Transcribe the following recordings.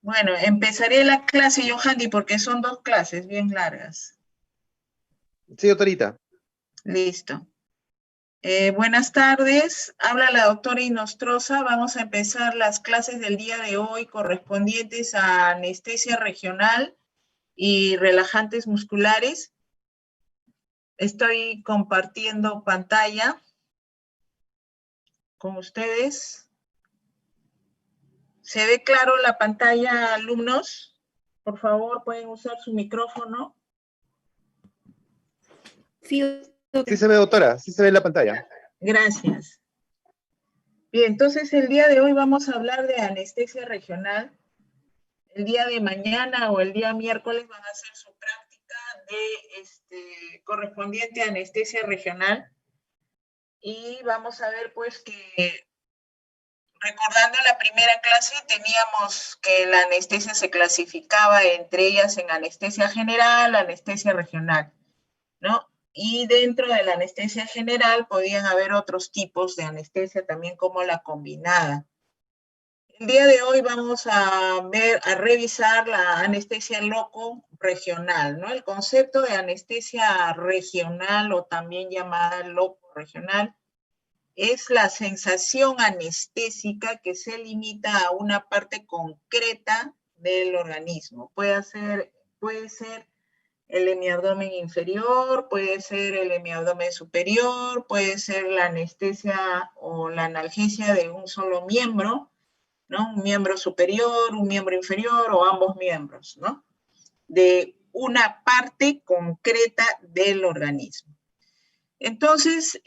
Bueno, empezaré la clase, Johanny, porque son dos clases bien largas. Sí, doctorita. Listo. Buenas tardes. Habla la doctora Inostroza. Vamos a empezar las clases del día de hoy correspondientes a anestesia regional y relajantes musculares. Estoy compartiendo pantalla con ustedes. ¿Se ve claro la pantalla, alumnos? Por favor, pueden usar su micrófono. Sí, Sí se ve, doctora, sí se ve en la pantalla. Gracias. Bien, entonces el día de hoy vamos a hablar de anestesia regional. El día de mañana o el día miércoles van a hacer su práctica de correspondiente a anestesia regional. Y vamos a ver pues que, recordando la primera clase, teníamos que la anestesia se clasificaba entre ellas en anestesia general, anestesia regional, ¿no? Y dentro de la anestesia general podían haber otros tipos de anestesia también como la combinada. El día de hoy vamos a revisar la anestesia loco regional, ¿no? El concepto de anestesia regional o también llamada loco regional es la sensación anestésica que se limita a una parte concreta del organismo. Puede ser el hemiabdomen inferior, puede ser el hemiabdomen superior, puede ser la anestesia o la analgesia de un solo miembro, ¿no? Un miembro superior, un miembro inferior o ambos miembros, ¿no? De una parte concreta del organismo. Entonces,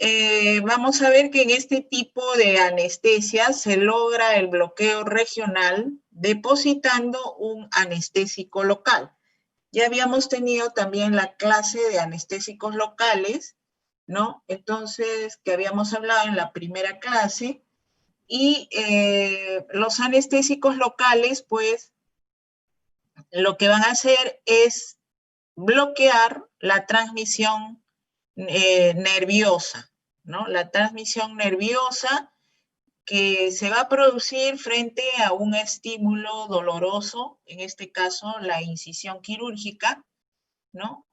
vamos a ver que en este tipo de anestesia se logra el bloqueo regional depositando un anestésico local. Ya habíamos tenido también la clase de anestésicos locales, ¿no? Entonces, que habíamos hablado en la primera clase, y los anestésicos locales, pues, lo que van a hacer es bloquear la transmisión nerviosa, ¿no? La transmisión nerviosa que se va a producir frente a un estímulo doloroso, en este caso la incisión quirúrgica, ¿no?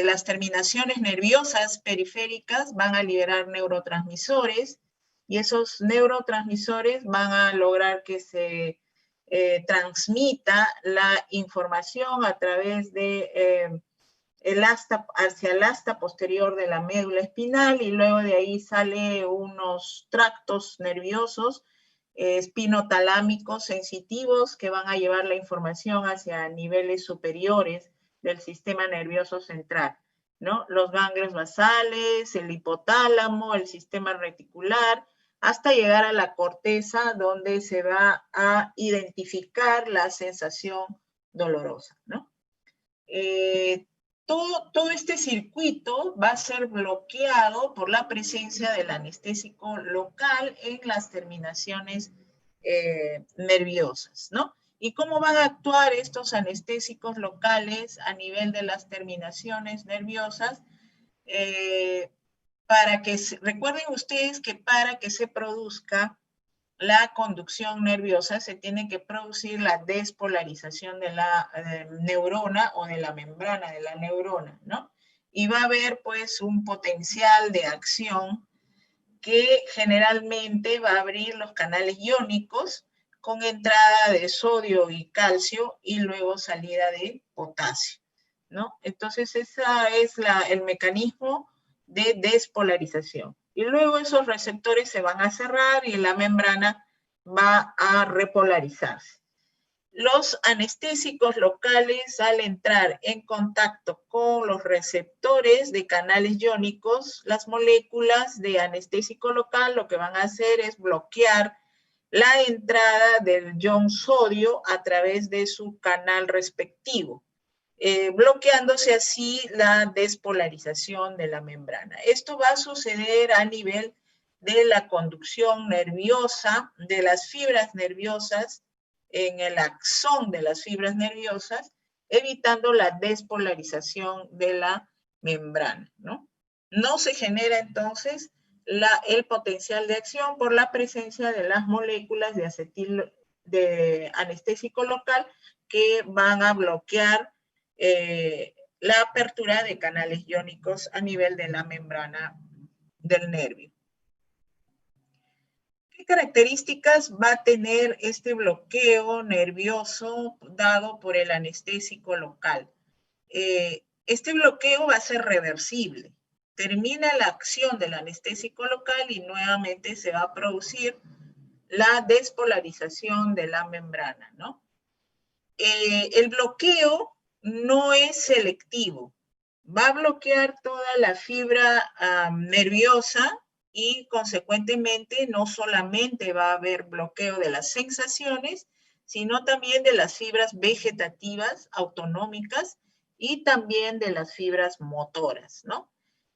Las terminaciones nerviosas periféricas van a liberar neurotransmisores y esos neurotransmisores van a lograr que se transmita la información a través de hacia el asta posterior de la médula espinal y luego de ahí sale unos tractos nerviosos espinotalámicos sensitivos que van a llevar la información hacia niveles superiores del sistema nervioso central, ¿no? Los ganglios basales, el hipotálamo, el sistema reticular, hasta llegar a la corteza donde se va a identificar la sensación dolorosa, ¿no? Todo este circuito va a ser bloqueado por la presencia del anestésico local en las terminaciones nerviosas, ¿no? ¿Y cómo van a actuar estos anestésicos locales a nivel de las terminaciones nerviosas? Recuerden ustedes que para que se produzca la conducción nerviosa se tiene que producir la despolarización de la neurona o de la membrana de la neurona, ¿no? Y va a haber pues un potencial de acción que generalmente va a abrir los canales iónicos con entrada de sodio y calcio y luego salida de potasio, ¿no? Entonces ese es el mecanismo de despolarización. Y luego esos receptores se van a cerrar y la membrana va a repolarizarse. Los anestésicos locales, al entrar en contacto con los receptores de canales iónicos, las moléculas de anestésico local lo que van a hacer es bloquear la entrada del ion sodio a través de su canal respectivo, bloqueándose así la despolarización de la membrana. Esto va a suceder a nivel de la conducción nerviosa, de las fibras nerviosas, en el axón de las fibras nerviosas, evitando la despolarización de la membrana, ¿no? No se genera entonces el potencial de acción por la presencia de las moléculas de de anestésico local que van a bloquear la apertura de canales iónicos a nivel de la membrana del nervio. ¿Qué características va a tener este bloqueo nervioso dado por el anestésico local? Este bloqueo va a ser reversible. Termina la acción del anestésico local y nuevamente se va a producir la despolarización de la membrana, ¿no? El bloqueo no es selectivo. Va a bloquear toda la fibra nerviosa y consecuentemente no solamente va a haber bloqueo de las sensaciones, sino también de las fibras vegetativas autonómicas y también de las fibras motoras, ¿no?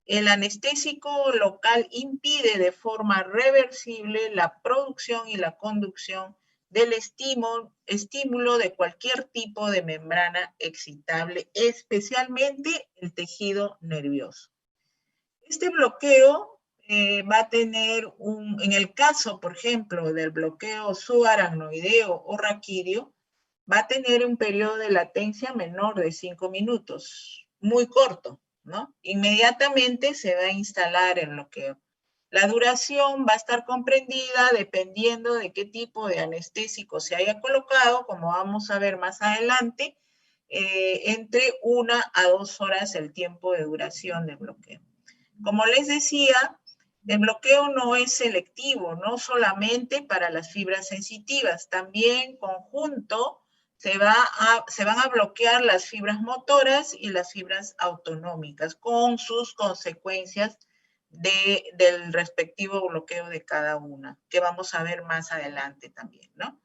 El anestésico local impide de forma reversible la producción y la conducción del estímulo de cualquier tipo de membrana excitable, especialmente el tejido nervioso. Este bloqueo va a tener en el caso, por ejemplo, del bloqueo subaracnoideo o raquídeo, va a tener un periodo de latencia menor de 5 minutos, muy corto, ¿no? Inmediatamente se va a instalar el bloqueo. La duración va a estar comprendida dependiendo de qué tipo de anestésico se haya colocado, como vamos a ver más adelante, entre 1 a 2 horas el tiempo de duración del bloqueo. Como les decía, el bloqueo no es selectivo, no solamente para las fibras sensitivas, también en conjunto se van a bloquear las fibras motoras y las fibras autonómicas con sus consecuencias del respectivo bloqueo de cada una, que vamos a ver más adelante también, ¿no?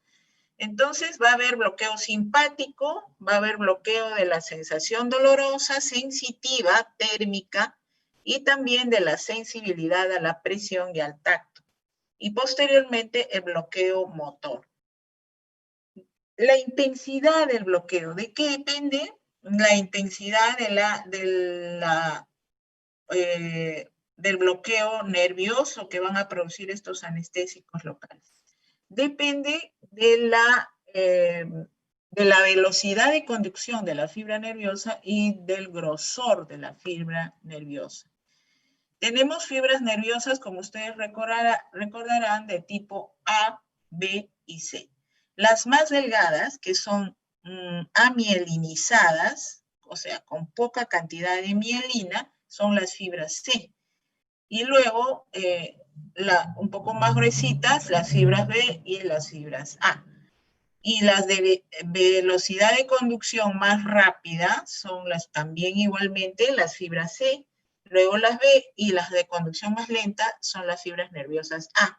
Entonces va a haber bloqueo simpático, va a haber bloqueo de la sensación dolorosa, sensitiva, térmica, y también de la sensibilidad a la presión y al tacto. Y posteriormente el bloqueo motor. La intensidad del bloqueo, ¿de qué depende? La intensidad del bloqueo nervioso que van a producir estos anestésicos locales. Depende de la velocidad de conducción de la fibra nerviosa y del grosor de la fibra nerviosa. Tenemos fibras nerviosas, como ustedes recordarán, de tipo A, B y C. Las más delgadas, que son amielinizadas, o sea, con poca cantidad de mielina, son las fibras C. Y luego, un poco más gruesitas, las fibras B y las fibras A. Y las de velocidad de conducción más rápida son también igualmente las fibras C. Luego las B y las de conducción más lenta son las fibras nerviosas A.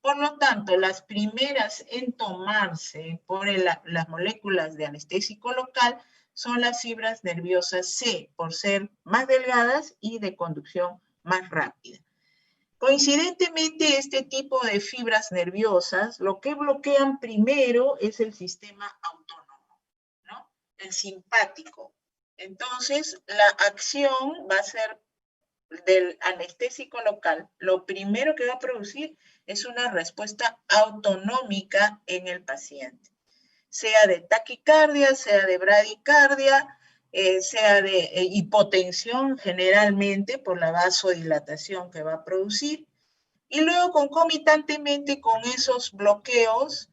Por lo tanto, las primeras en tomarse por las moléculas de anestésico local son las fibras nerviosas C, por ser más delgadas y de conducción más rápida. Coincidentemente, este tipo de fibras nerviosas, lo que bloquean primero es el sistema autónomo, ¿no? El simpático. Entonces, la acción va a ser del anestésico local. Lo primero que va a producir es una respuesta autonómica en el paciente, sea de taquicardia, sea de bradicardia, sea de hipotensión generalmente por la vasodilatación que va a producir, y luego concomitantemente con esos bloqueos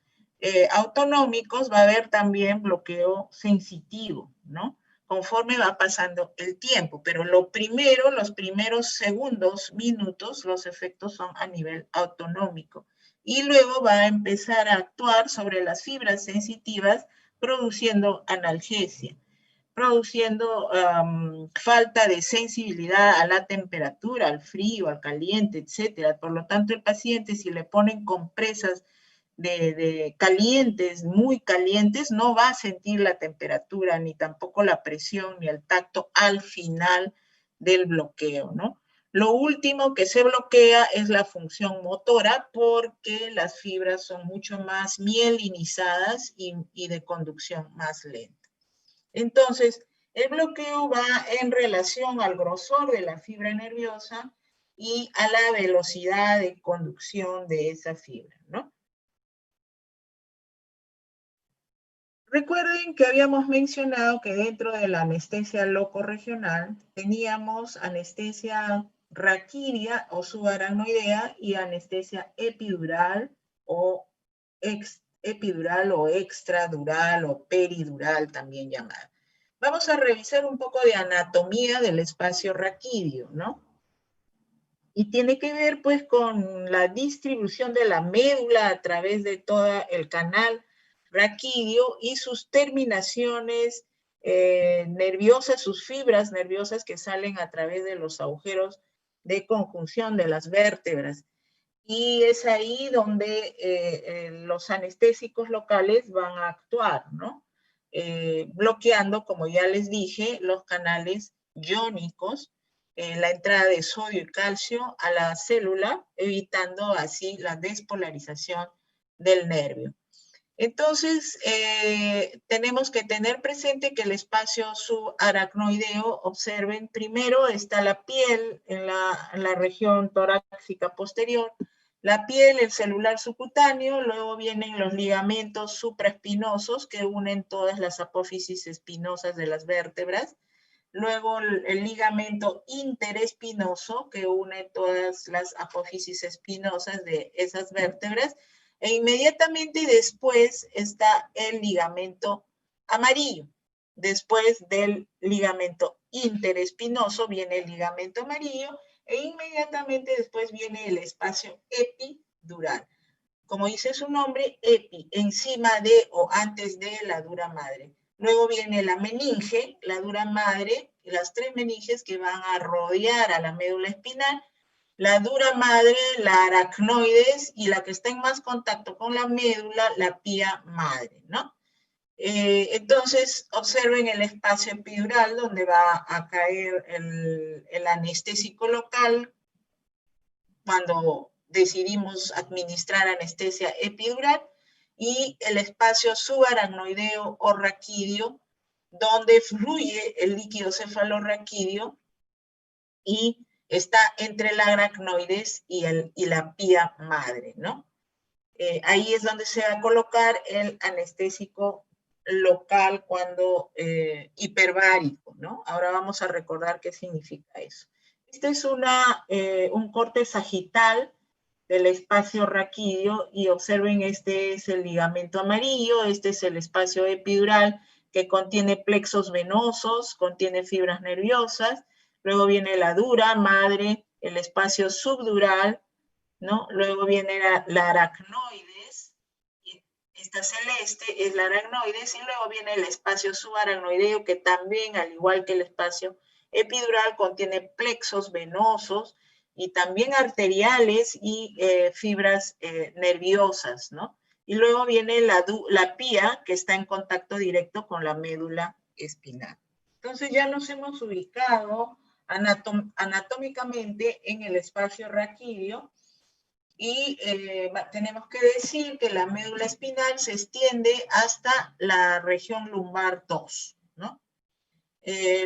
autonómicos va a haber también bloqueo sensitivo, ¿no? Conforme va pasando el tiempo, pero los primeros segundos, minutos, los efectos son a nivel autonómico. Y luego va a empezar a actuar sobre las fibras sensitivas produciendo analgesia, produciendo falta de sensibilidad a la temperatura, al frío, al caliente, etc. Por lo tanto, el paciente, si le ponen compresas de calientes, muy calientes, no va a sentir la temperatura, ni tampoco la presión, ni el tacto al final del bloqueo, ¿no? Lo último que se bloquea es la función motora porque las fibras son mucho más mielinizadas y de conducción más lenta. Entonces, el bloqueo va en relación al grosor de la fibra nerviosa y a la velocidad de conducción de esa fibra, ¿no? Recuerden que habíamos mencionado que dentro de la anestesia locorregional teníamos anestesia raquídea o subaracnoidea y anestesia epidural o epidural o extradural o peridural también llamada. Vamos a revisar un poco de anatomía del espacio raquídeo, ¿no? Y tiene que ver pues con la distribución de la médula a través de todo el canal raquídeo y sus terminaciones nerviosas, sus fibras nerviosas que salen a través de los agujeros de conjunción de las vértebras. Y es ahí donde los anestésicos locales van a actuar, ¿no? Bloqueando, como ya les dije, los canales iónicos, la entrada de sodio y calcio a la célula, evitando así la despolarización del nervio. Entonces, tenemos que tener presente que el espacio subaracnoideo, observen, primero está la piel en la región torácica posterior, la piel, el celular subcutáneo, luego vienen los ligamentos supraespinosos que unen todas las apófisis espinosas de las vértebras, luego el ligamento interespinoso que une todas las apófisis espinosas de esas vértebras, e inmediatamente después está el ligamento amarillo. Después del ligamento interespinoso viene el ligamento amarillo e inmediatamente después viene el espacio epidural. Como dice su nombre, epi, encima de o antes de la dura madre. Luego viene la meninge, la dura madre, las tres meninges que van a rodear a la médula espinal, la dura madre, la aracnoides y la que está en más contacto con la médula, la pía madre, ¿no? Entonces, observen el espacio epidural donde va a caer el anestésico local cuando decidimos administrar anestesia epidural y el espacio subaracnoideo o raquídeo donde fluye el líquido cefalorraquídeo y está entre la aracnoides y la pía madre, ¿no? Ahí es donde se va a colocar el anestésico local cuando hiperbárico, ¿no? Ahora vamos a recordar qué significa eso. Este es un corte sagital del espacio raquídeo y observen, este es el ligamento amarillo, este es el espacio epidural que contiene plexos venosos, contiene fibras nerviosas, luego viene la dura madre, el espacio subdural, ¿no? Luego viene la aracnoides, esta celeste es la aracnoides, y luego viene el espacio subaracnoideo, que también, al igual que el espacio epidural, contiene plexos venosos y también arteriales y fibras nerviosas, ¿no? Y luego viene la pía, que está en contacto directo con la médula espinal. Entonces ya nos hemos ubicado anatómicamente en el espacio raquídeo, y tenemos que decir que la médula espinal se extiende hasta la región lumbar 2, ¿no?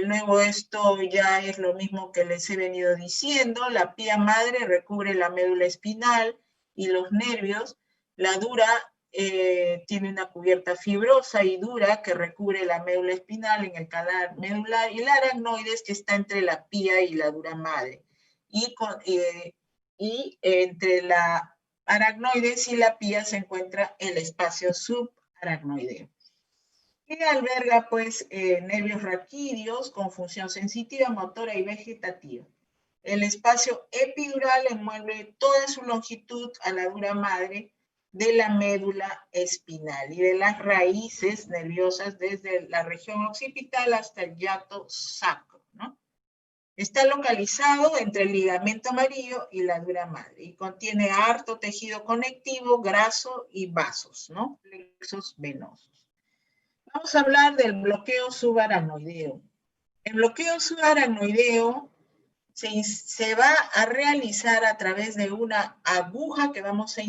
Luego esto ya es lo mismo que les he venido diciendo, la pía madre recubre la médula espinal y los nervios, la dura tiene una cubierta fibrosa y dura que recubre la médula espinal en el canal medular, y la aracnoides que está entre la pía y la dura madre. Y entre la aracnoides y la pía se encuentra el espacio subaracnoideo, que alberga pues nervios raquídeos con función sensitiva, motora y vegetativa. El espacio epidural envuelve toda su longitud a la dura madre de la médula espinal y de las raíces nerviosas desde la región occipital hasta el hiato sacro, ¿no? Está localizado entre el ligamento amarillo y la dura madre y contiene harto tejido conectivo, graso y vasos, ¿no? Plexos venosos. Vamos a hablar del bloqueo subaracnoideo. El bloqueo subaracnoideo se va a realizar a través de una aguja que vamos a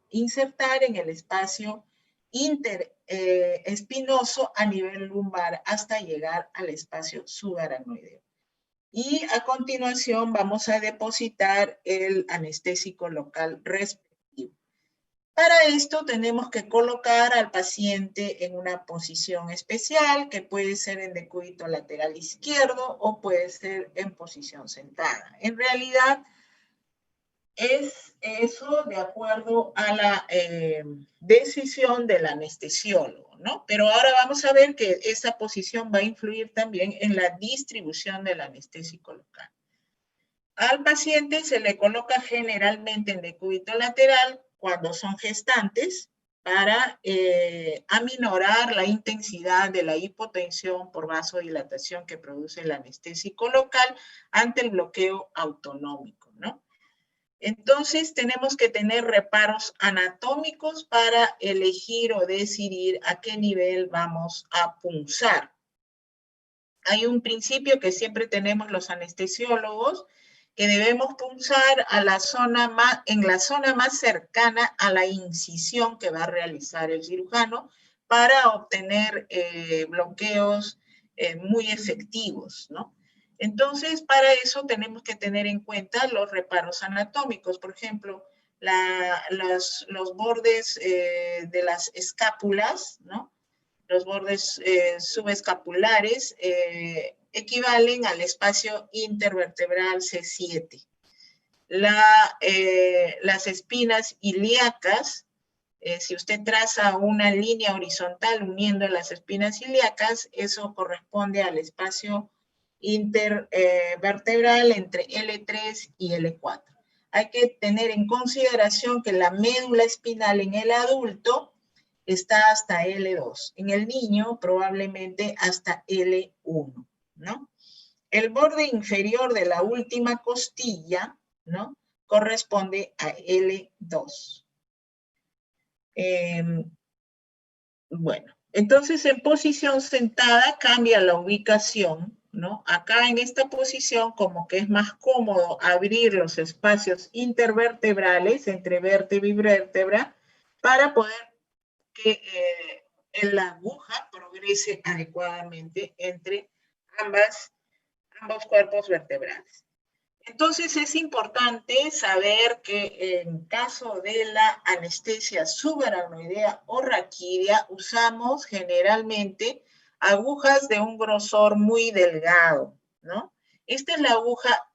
insertar en el espacio interespinoso a nivel lumbar hasta llegar al espacio subaracnoideo. Y a continuación vamos a depositar el anestésico local respectivo. Para esto tenemos que colocar al paciente en una posición especial, que puede ser en decúbito lateral izquierdo o puede ser en posición sentada. En realidad, es eso de acuerdo a la decisión del anestesiólogo, ¿no? Pero ahora vamos a ver que esa posición va a influir también en la distribución del anestésico local. Al paciente se le coloca generalmente en decúbito lateral cuando son gestantes para aminorar la intensidad de la hipotensión por vasodilatación que produce el anestésico local ante el bloqueo autonómico, ¿no? Entonces, tenemos que tener reparos anatómicos para elegir o decidir a qué nivel vamos a punzar. Hay un principio que siempre tenemos los anestesiólogos, que debemos punzar a en la zona más cercana a la incisión que va a realizar el cirujano para obtener bloqueos muy efectivos, ¿no? Entonces, para eso tenemos que tener en cuenta los reparos anatómicos. Por ejemplo, los bordes de las escápulas, ¿no? Los bordes subescapulares equivalen al espacio intervertebral C7. Las espinas ilíacas, si usted traza una línea horizontal uniendo las espinas ilíacas, eso corresponde al espacio intervertebral entre L3 y L4. Hay que tener en consideración que la médula espinal en el adulto está hasta L2. En el niño probablemente hasta L1, ¿no? El borde inferior de la última costilla, ¿no? Corresponde a L2. Bueno, entonces en posición sentada cambia la ubicación, ¿no? Acá en esta posición como que es más cómodo abrir los espacios intervertebrales entre vértebra y vértebra para poder que la aguja progrese adecuadamente entre ambos cuerpos vertebrales. Entonces es importante saber que en caso de la anestesia subaracnoidea o raquídea usamos generalmente agujas de un grosor muy delgado, ¿no? Esta es la aguja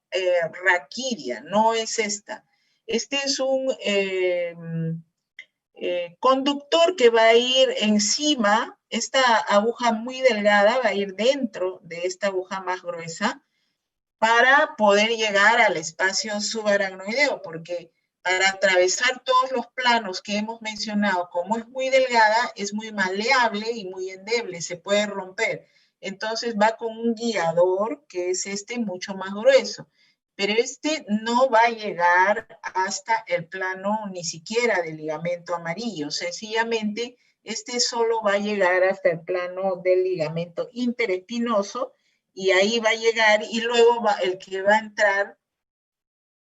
raquídea, no es esta. Este es un conductor que va a ir encima, esta aguja muy delgada va a ir dentro de esta aguja más gruesa para poder llegar al espacio subaracnoideo, porque para atravesar todos los planos que hemos mencionado, como es muy delgada, es muy maleable y muy endeble, se puede romper. Entonces va con un guiador, que es este mucho más grueso, pero este no va a llegar hasta el plano ni siquiera del ligamento amarillo, sencillamente este solo va a llegar hasta el plano del ligamento interespinoso, y ahí va a llegar y luego el que va a entrar,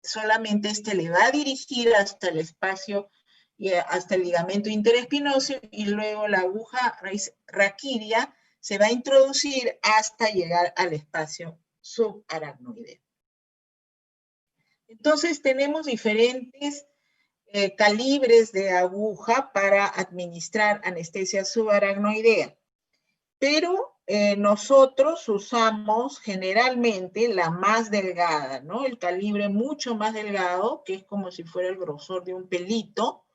solamente este le va a dirigir hasta el espacio, hasta el ligamento interespinoso, y luego la aguja raquídea se va a introducir hasta llegar al espacio subaracnoideo. Entonces tenemos diferentes calibres de aguja para administrar anestesia subaracnoidea, pero nosotros usamos generalmente la más delgada, ¿no? El calibre mucho más delgado, que es como si fuera el grosor de un pelito,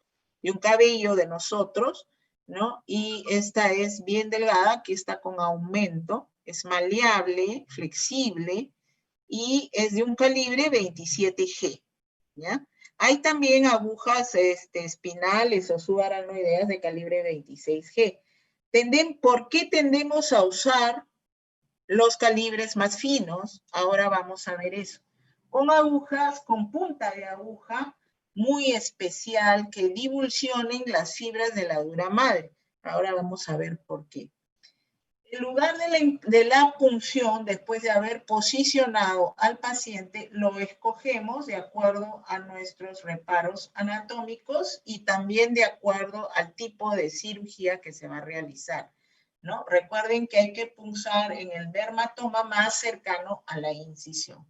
de un cabello de nosotros, ¿no? Y esta es bien delgada, que está con aumento, es maleable, flexible, y es de un calibre 27G, ¿ya? Hay también agujas espinales o subaracnoideas de calibre 26G. ¿Por qué tendemos a usar los calibres más finos? Ahora vamos a ver eso. Con agujas, con punta de aguja muy especial que divulsionen las fibras de la dura madre. Ahora vamos a ver por qué. En lugar de la punción, después de haber posicionado al paciente, lo escogemos de acuerdo a nuestros reparos anatómicos y también de acuerdo al tipo de cirugía que se va a realizar, ¿no? Recuerden que hay que punzar en el dermatoma más cercano a la incisión.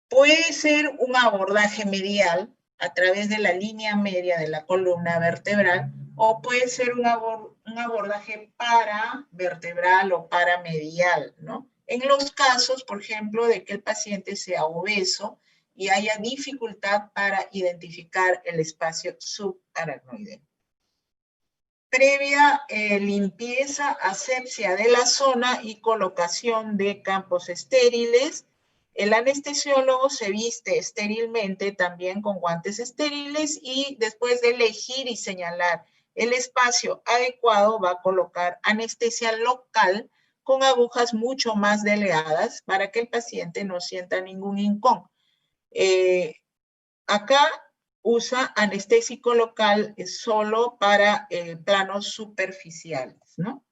Puede ser un abordaje medial, a través de la línea media de la columna vertebral, o puede ser un abordaje paravertebral o paramedial, ¿no? En los casos, por ejemplo, de que el paciente sea obeso y haya dificultad para identificar el espacio subaracnoideo. Previa limpieza, asepsia de la zona y colocación de campos estériles, el anestesiólogo se viste estérilmente también con guantes estériles y después de elegir y señalar el espacio adecuado va a colocar anestesia local con agujas mucho más delgadas para que el paciente no sienta ningún hincón. Acá usa anestésico local solo para planos superficiales, ¿no?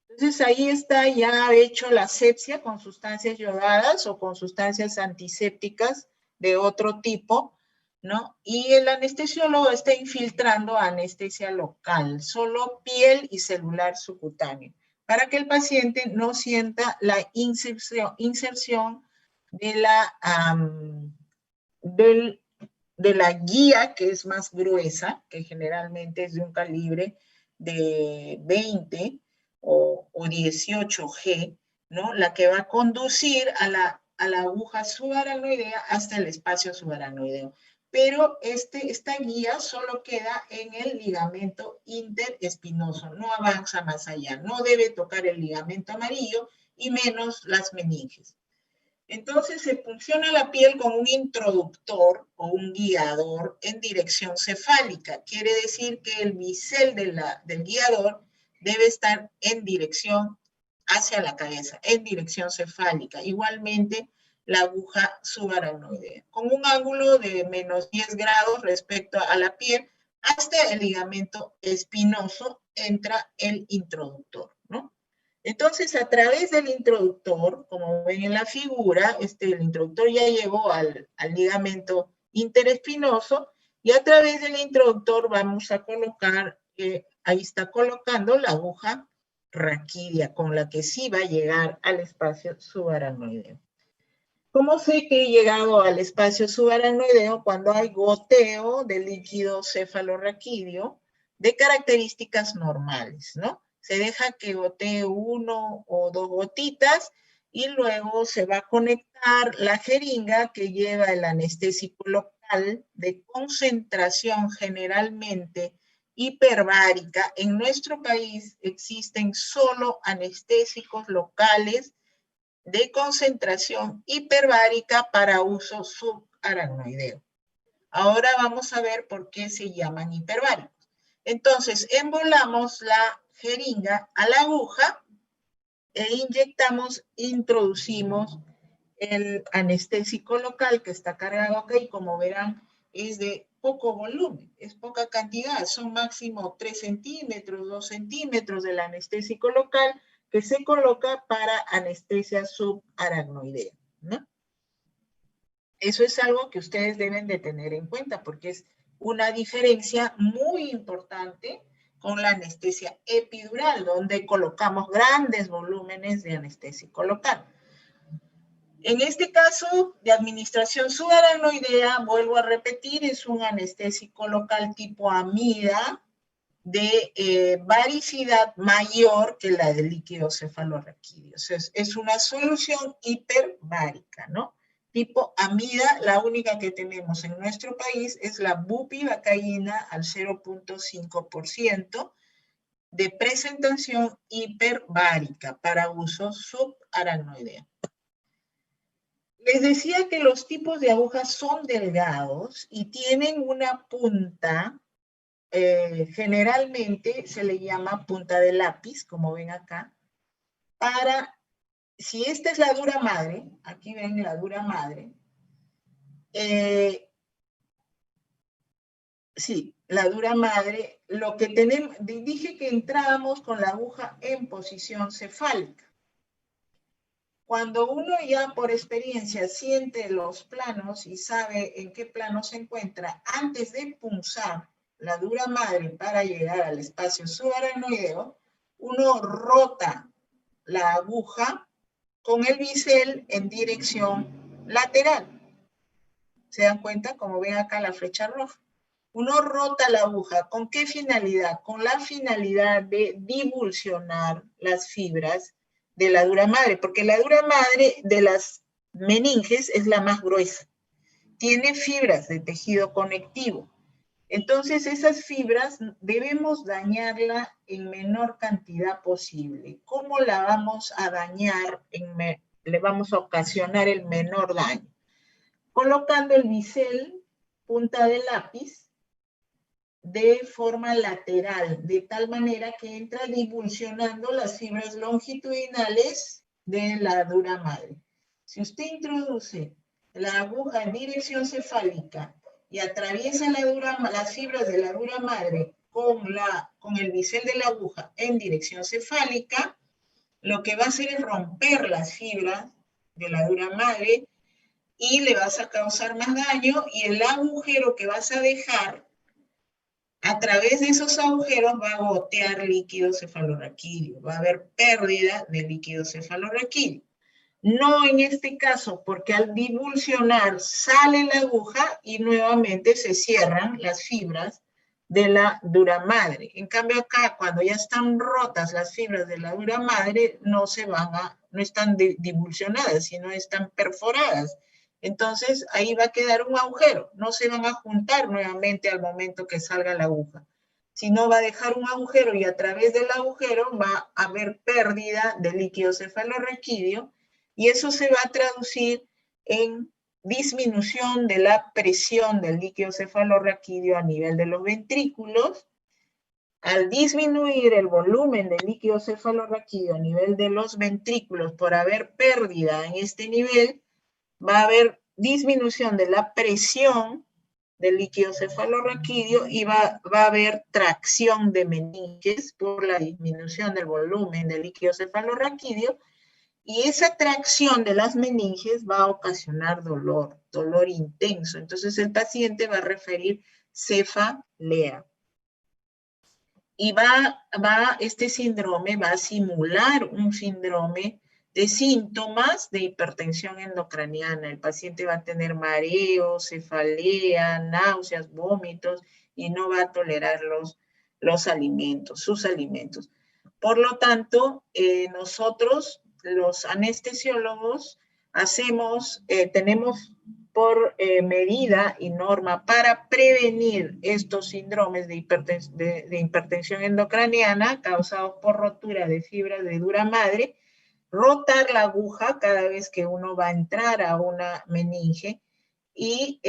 Entonces ahí está ya hecho la asepsia con sustancias yodadas o con sustancias antisépticas de otro tipo, ¿no? Y el anestesiólogo está infiltrando anestesia local, solo piel y celular subcutáneo, para que el paciente no sienta la inserción de de la guía, que es más gruesa, que generalmente es de un calibre de 20 o 18G, ¿no? La que va a conducir a la aguja subaracnoidea hasta el espacio subaracnoideo. Pero esta guía solo queda en el ligamento interespinoso, no avanza más allá, no debe tocar el ligamento amarillo y menos las meninges. Entonces se funciona la piel con un introductor o un guiador en dirección cefálica. Quiere decir que el bisel del guiador debe estar en dirección hacia la cabeza, en dirección cefálica. Igualmente la aguja subaracnoidea, con un ángulo de menos 10 grados respecto a la piel, hasta el ligamento espinoso entra el introductor, ¿no? Entonces, a través del introductor, como ven en la figura, el introductor ya llegó al ligamento interespinoso y a través del introductor vamos a colocar, ahí está colocando la aguja raquídea, con la que sí va a llegar al espacio subaracnoideo. ¿Cómo sé que he llegado al espacio subaracnoideo? Cuando hay goteo de líquido cefalorraquídeo de características normales, ¿no? Se deja que gotee 1 o 2 gotitas y luego se va a conectar la jeringa que lleva el anestésico local de concentración generalmente hiperbárica. En nuestro país existen solo anestésicos locales de concentración hiperbárica para uso subaracnoideo. Ahora vamos a ver por qué se llaman hiperbáricos. Entonces, embolamos la jeringa a la aguja e inyectamos, introducimos el anestésico local que está cargado acá y como verán es de poco volumen, es poca cantidad, son máximo 3 centímetros, 2 centímetros del anestésico local que se coloca para anestesia subaracnoidea, ¿no? Eso es algo que ustedes deben de tener en cuenta porque es una diferencia muy importante con la anestesia epidural, donde colocamos grandes volúmenes de anestésico local. En este caso de administración subaracnoidea, vuelvo a repetir, es un anestésico local tipo amida de varicidad mayor que la del líquido cefalorraquídeo. O sea, es una solución hiperbárica, ¿no? Tipo amida, la única que tenemos en nuestro país es la bupivacaína al 0.5% de presentación hiperbárica para uso subaracnoideo. Les decía que los tipos de agujas son delgados y tienen una punta, generalmente se le llama punta de lápiz, como ven acá, para, si esta es la dura madre, aquí ven la dura madre, sí, la dura madre, lo que tenemos, dije que entrábamos con la aguja en posición cefálica. Cuando uno ya por experiencia siente los planos y sabe en qué plano se encuentra, antes de punzar la dura madre para llegar al espacio subaracnoideo, uno rota la aguja con el bisel en dirección lateral. ¿Se dan cuenta? Como ven acá la flecha roja. Uno rota la aguja. ¿Con qué finalidad? Con la finalidad de divulsionar las fibras de la dura madre, porque la dura madre de las meninges es la más gruesa. Tiene fibras de tejido conectivo. Entonces, esas fibras debemos dañarla en menor cantidad posible. ¿Cómo la vamos a dañar? Le vamos a ocasionar el menor daño. Colocando el bisel, punta de lápiz, de forma lateral, de tal manera que entra divulsionando las fibras longitudinales de la dura madre. Si usted introduce la aguja en dirección cefálica y atraviesa las fibras de la dura madre con el bisel de la aguja en dirección cefálica, lo que va a hacer es romper las fibras de la dura madre y le vas a causar más daño, y el agujero que vas a dejar, a través de esos agujeros va a gotear líquido cefalorraquídeo, va a haber pérdida de líquido cefalorraquídeo. No en este caso, porque al divulsionar sale la aguja y nuevamente se cierran las fibras de la dura madre. En cambio acá, cuando ya están rotas las fibras de la dura madre, no están divulsionadas, sino están perforadas. Entonces ahí va a quedar un agujero, no se van a juntar nuevamente al momento que salga la aguja, sino va a dejar un agujero, y a través del agujero va a haber pérdida de líquido cefalorraquídeo, y eso se va a traducir en disminución de la presión del líquido cefalorraquídeo a nivel de los ventrículos. Al disminuir el volumen del líquido cefalorraquídeo a nivel de los ventrículos por haber pérdida en este nivel, va a haber disminución de la presión del líquido cefalorraquídeo y va a haber tracción de meninges por la disminución del volumen del líquido cefalorraquídeo, y esa tracción de las meninges va a ocasionar dolor intenso. Entonces el paciente va a referir cefalea. Y este síndrome va a simular un síndrome de síntomas de hipertensión endocraniana. El paciente va a tener mareo, cefalea, náuseas, vómitos, y no va a tolerar sus alimentos. Por lo tanto, nosotros, los anestesiólogos, tenemos por medida y norma para prevenir estos síndromes de hipertensión endocraniana causados por rotura de fibras de dura madre, rotar la aguja cada vez que uno va a entrar a una meninge, y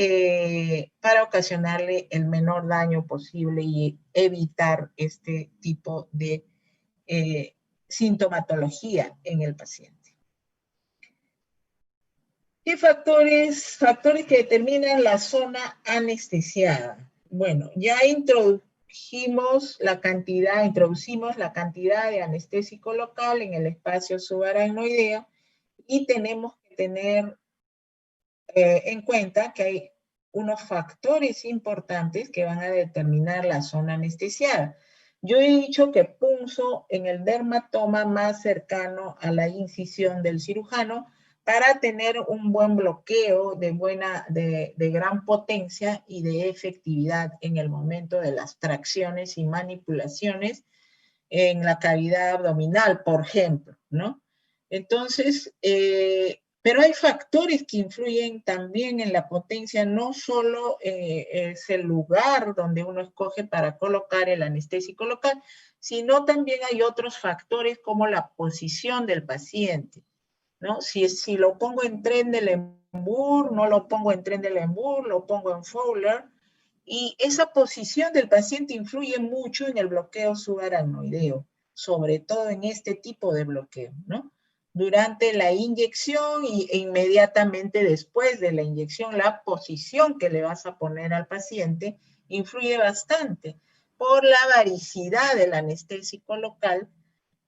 para ocasionarle el menor daño posible y evitar este tipo de sintomatología en el paciente. ¿Qué factores que determinan la zona anestesiada? Bueno, ya introducimos la cantidad de anestésico local en el espacio subaracnoideo, y tenemos que tener en cuenta que hay unos factores importantes que van a determinar la zona anestesiada. Yo he dicho que punzo en el dermatoma más cercano a la incisión del cirujano para tener un buen bloqueo de gran potencia y de efectividad en el momento de las tracciones y manipulaciones en la cavidad abdominal, por ejemplo, ¿no? Entonces, pero hay factores que influyen también en la potencia. No solo es el lugar donde uno escoge para colocar el anestésico local, sino también hay otros factores como la posición del paciente, ¿no? Si lo pongo en Trendelenburg, no lo pongo en Trendelenburg, lo pongo en Fowler, y esa posición del paciente influye mucho en el bloqueo subaracnoideo, sobre todo en este tipo de bloqueo, ¿no? Durante la inyección e inmediatamente después de la inyección, la posición que le vas a poner al paciente influye bastante por la varicidad del anestésico local,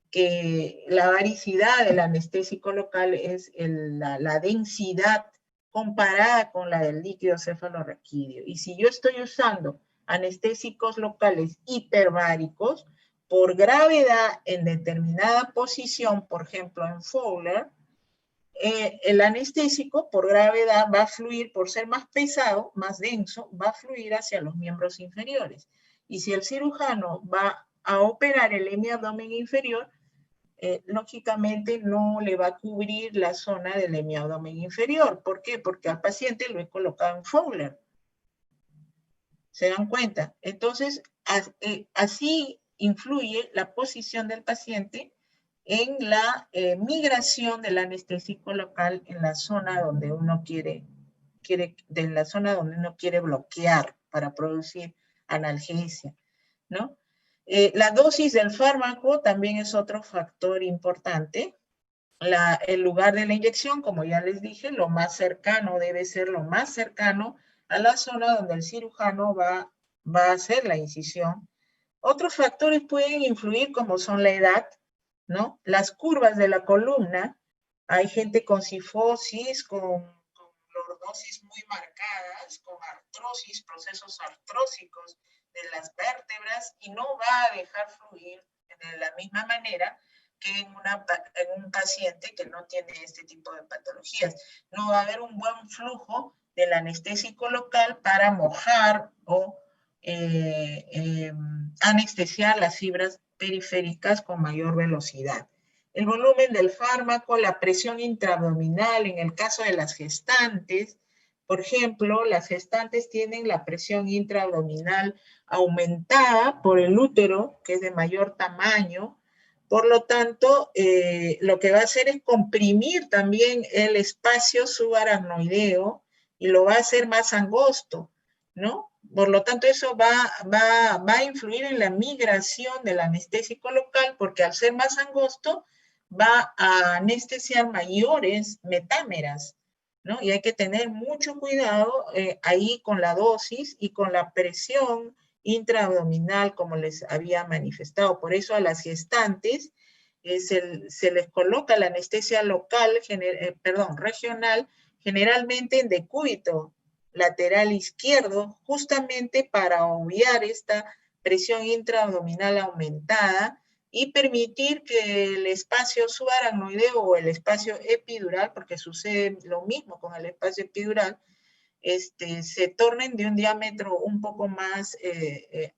que la varicidad del anestésico local es la densidad comparada con la del líquido cefalorraquídeo. Y si yo estoy usando anestésicos locales hiperbáricos, por gravedad en determinada posición, por ejemplo en Fowler, el anestésico por gravedad va a fluir, por ser más pesado, más denso, va a fluir hacia los miembros inferiores. Y si el cirujano va a operar el hemiabdomen inferior, lógicamente no le va a cubrir la zona del hemiabdomen inferior. ¿Por qué? Porque al paciente lo he colocado en Fowler. ¿Se dan cuenta? Entonces, así influye la posición del paciente en la migración del anestésico local en la zona donde uno quiere bloquear para producir analgesia, ¿no? La dosis del fármaco también es otro factor importante. El lugar de la inyección, como ya les dije, lo más cercano debe ser lo más cercano a la zona donde el cirujano va a hacer la incisión. Otros factores pueden influir como son la edad, ¿no? Las curvas de la columna. Hay gente con cifosis, con lordosis muy marcadas, con artrosis, procesos artrósicos de las vértebras, y no va a dejar fluir de la misma manera que en un paciente que no tiene este tipo de patologías. No va a haber un buen flujo del anestésico local para mojar o anestesiar las fibras periféricas con mayor velocidad. El volumen del fármaco, la presión intraabdominal, en el caso de las gestantes, por ejemplo, las gestantes tienen la presión intraabdominal aumentada por el útero, que es de mayor tamaño. Por lo tanto, lo que va a hacer es comprimir también el espacio subaracnoideo y lo va a hacer más angosto, ¿no? Por lo tanto, eso va a influir en la migración del anestésico local, porque al ser más angosto, va a anestesiar mayores metámeras, ¿no? Y hay que tener mucho cuidado ahí con la dosis y con la presión intraabdominal, como les había manifestado. Por eso a las gestantes se les coloca la anestesia local, regional, generalmente en decúbito lateral izquierdo, justamente para obviar esta presión intraabdominal aumentada y permitir que el espacio subaracnoideo o el espacio epidural, porque sucede lo mismo con el espacio epidural, se tornen de un diámetro un poco más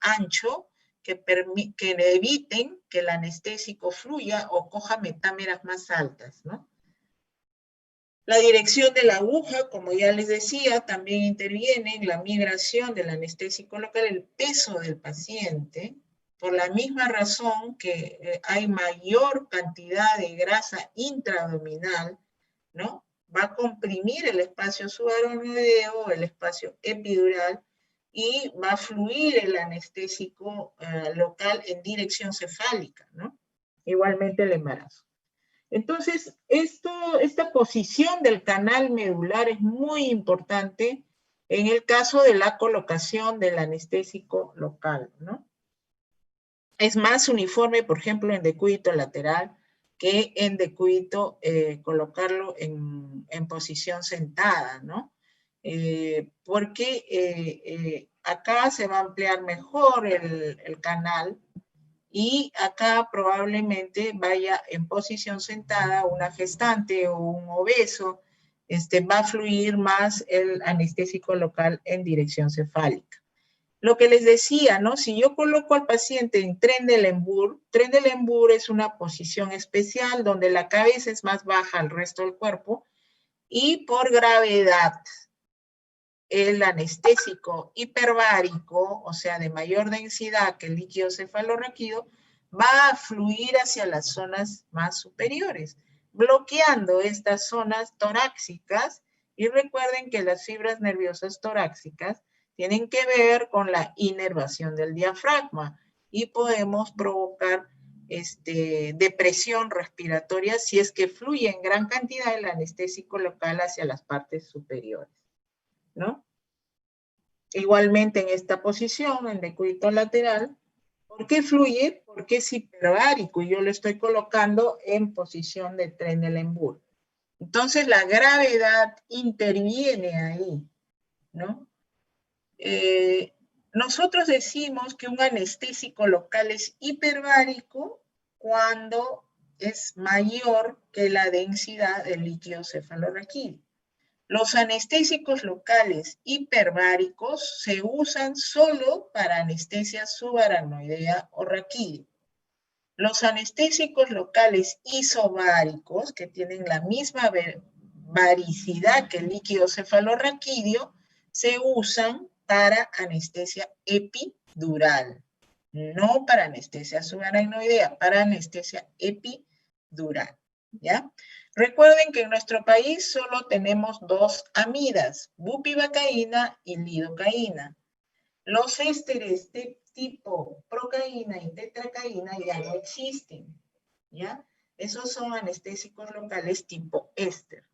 ancho, que eviten que el anestésico fluya o coja metámeras más altas, ¿no? La dirección de la aguja, como ya les decía, también interviene en la migración del anestésico local, el peso del paciente, por la misma razón que hay mayor cantidad de grasa intraabdominal, ¿no? Va a comprimir el espacio subaracnoideo, el espacio epidural, y va a fluir el anestésico local en dirección cefálica, ¿no? Igualmente el embarazo. Entonces, esta posición del canal medular es muy importante en el caso de la colocación del anestésico local, ¿no? Es más uniforme, por ejemplo, en decúbito lateral que en decúbito colocarlo en posición sentada, ¿no? Porque acá se va a ampliar mejor el canal, y acá probablemente vaya en posición sentada una gestante o un obeso, va a fluir más el anestésico local en dirección cefálica. Lo que les decía, ¿no? Si yo coloco al paciente en Trendelenburg es una posición especial donde la cabeza es más baja al resto del cuerpo, y por gravedad, el anestésico hiperbárico, o sea, de mayor densidad que el líquido cefalorraquídeo, va a fluir hacia las zonas más superiores, bloqueando estas zonas torácicas. Y recuerden que las fibras nerviosas torácicas tienen que ver con la inervación del diafragma y podemos provocar depresión respiratoria si es que fluye en gran cantidad el anestésico local hacia las partes superiores, ¿no? Igualmente en esta posición, en decúbito lateral, ¿por qué fluye? Porque es hiperbárico y yo lo estoy colocando en posición de Trendelenburg. Entonces la gravedad interviene ahí, ¿no? Nosotros decimos que un anestésico local es hiperbárico cuando es mayor que la densidad del líquido cefalorraquídeo. Los anestésicos locales hiperbáricos se usan solo para anestesia subaracnoidea o raquídea. Los anestésicos locales isobáricos, que tienen la misma varicidad que el líquido cefalorraquídeo, se usan para anestesia epidural, no para anestesia subaracnoidea, para anestesia epidural, ¿ya? Recuerden que en nuestro país solo tenemos dos amidas, bupivacaína y lidocaína. Los ésteres de tipo procaína y tetracaína ya no existen, ¿ya? Esos son anestésicos locales tipo éster.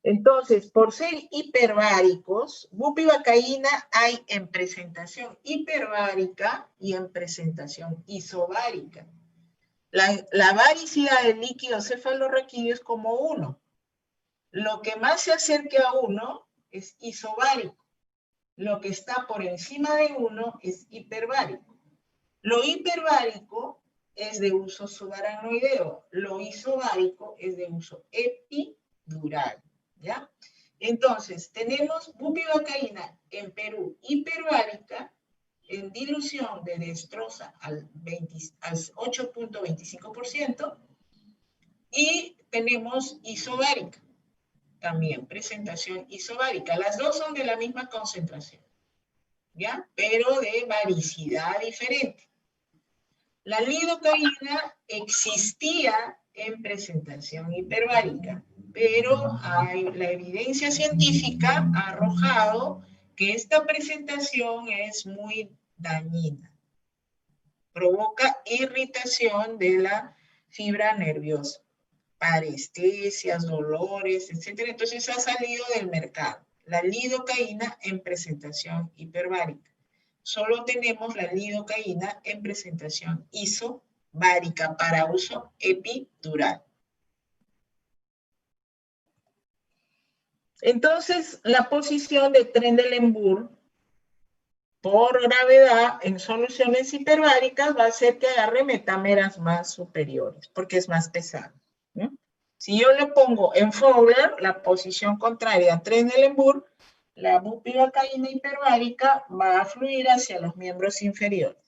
Entonces, por ser hiperbáricos, bupivacaína hay en presentación hiperbárica y en presentación isobárica. La varicidad del líquido cefalorraquídeo es como 1. Lo que más se acerque a 1 es isobárico. Lo que está por encima de 1 es hiperbárico. Lo hiperbárico es de uso subaracnoideo. Lo isobárico es de uso epidural, ¿ya? Entonces, tenemos bupivacaína en Perú hiperbárica en dilución de dextrosa al 8.25% y tenemos isobárica, también presentación isobárica. Las dos son de la misma concentración, ¿ya? Pero de varicidad diferente. La lidocaína existía en presentación hiperbárica, pero la evidencia científica ha arrojado que esta presentación es muy dañina. Provoca irritación de la fibra nerviosa, parestesias, dolores, etc. Entonces ha salido del mercado la lidocaína en presentación hiperbárica. Solo tenemos la lidocaína en presentación isobárica para uso epidural. Entonces, la posición de Trendelenburg por gravedad en soluciones hiperbáricas va a hacer que agarre metámeras más superiores, porque es más pesado, ¿no? Si yo le pongo en Fowler la posición contraria a Trendelenburg, la bupivacaína hiperbárica va a fluir hacia los miembros inferiores.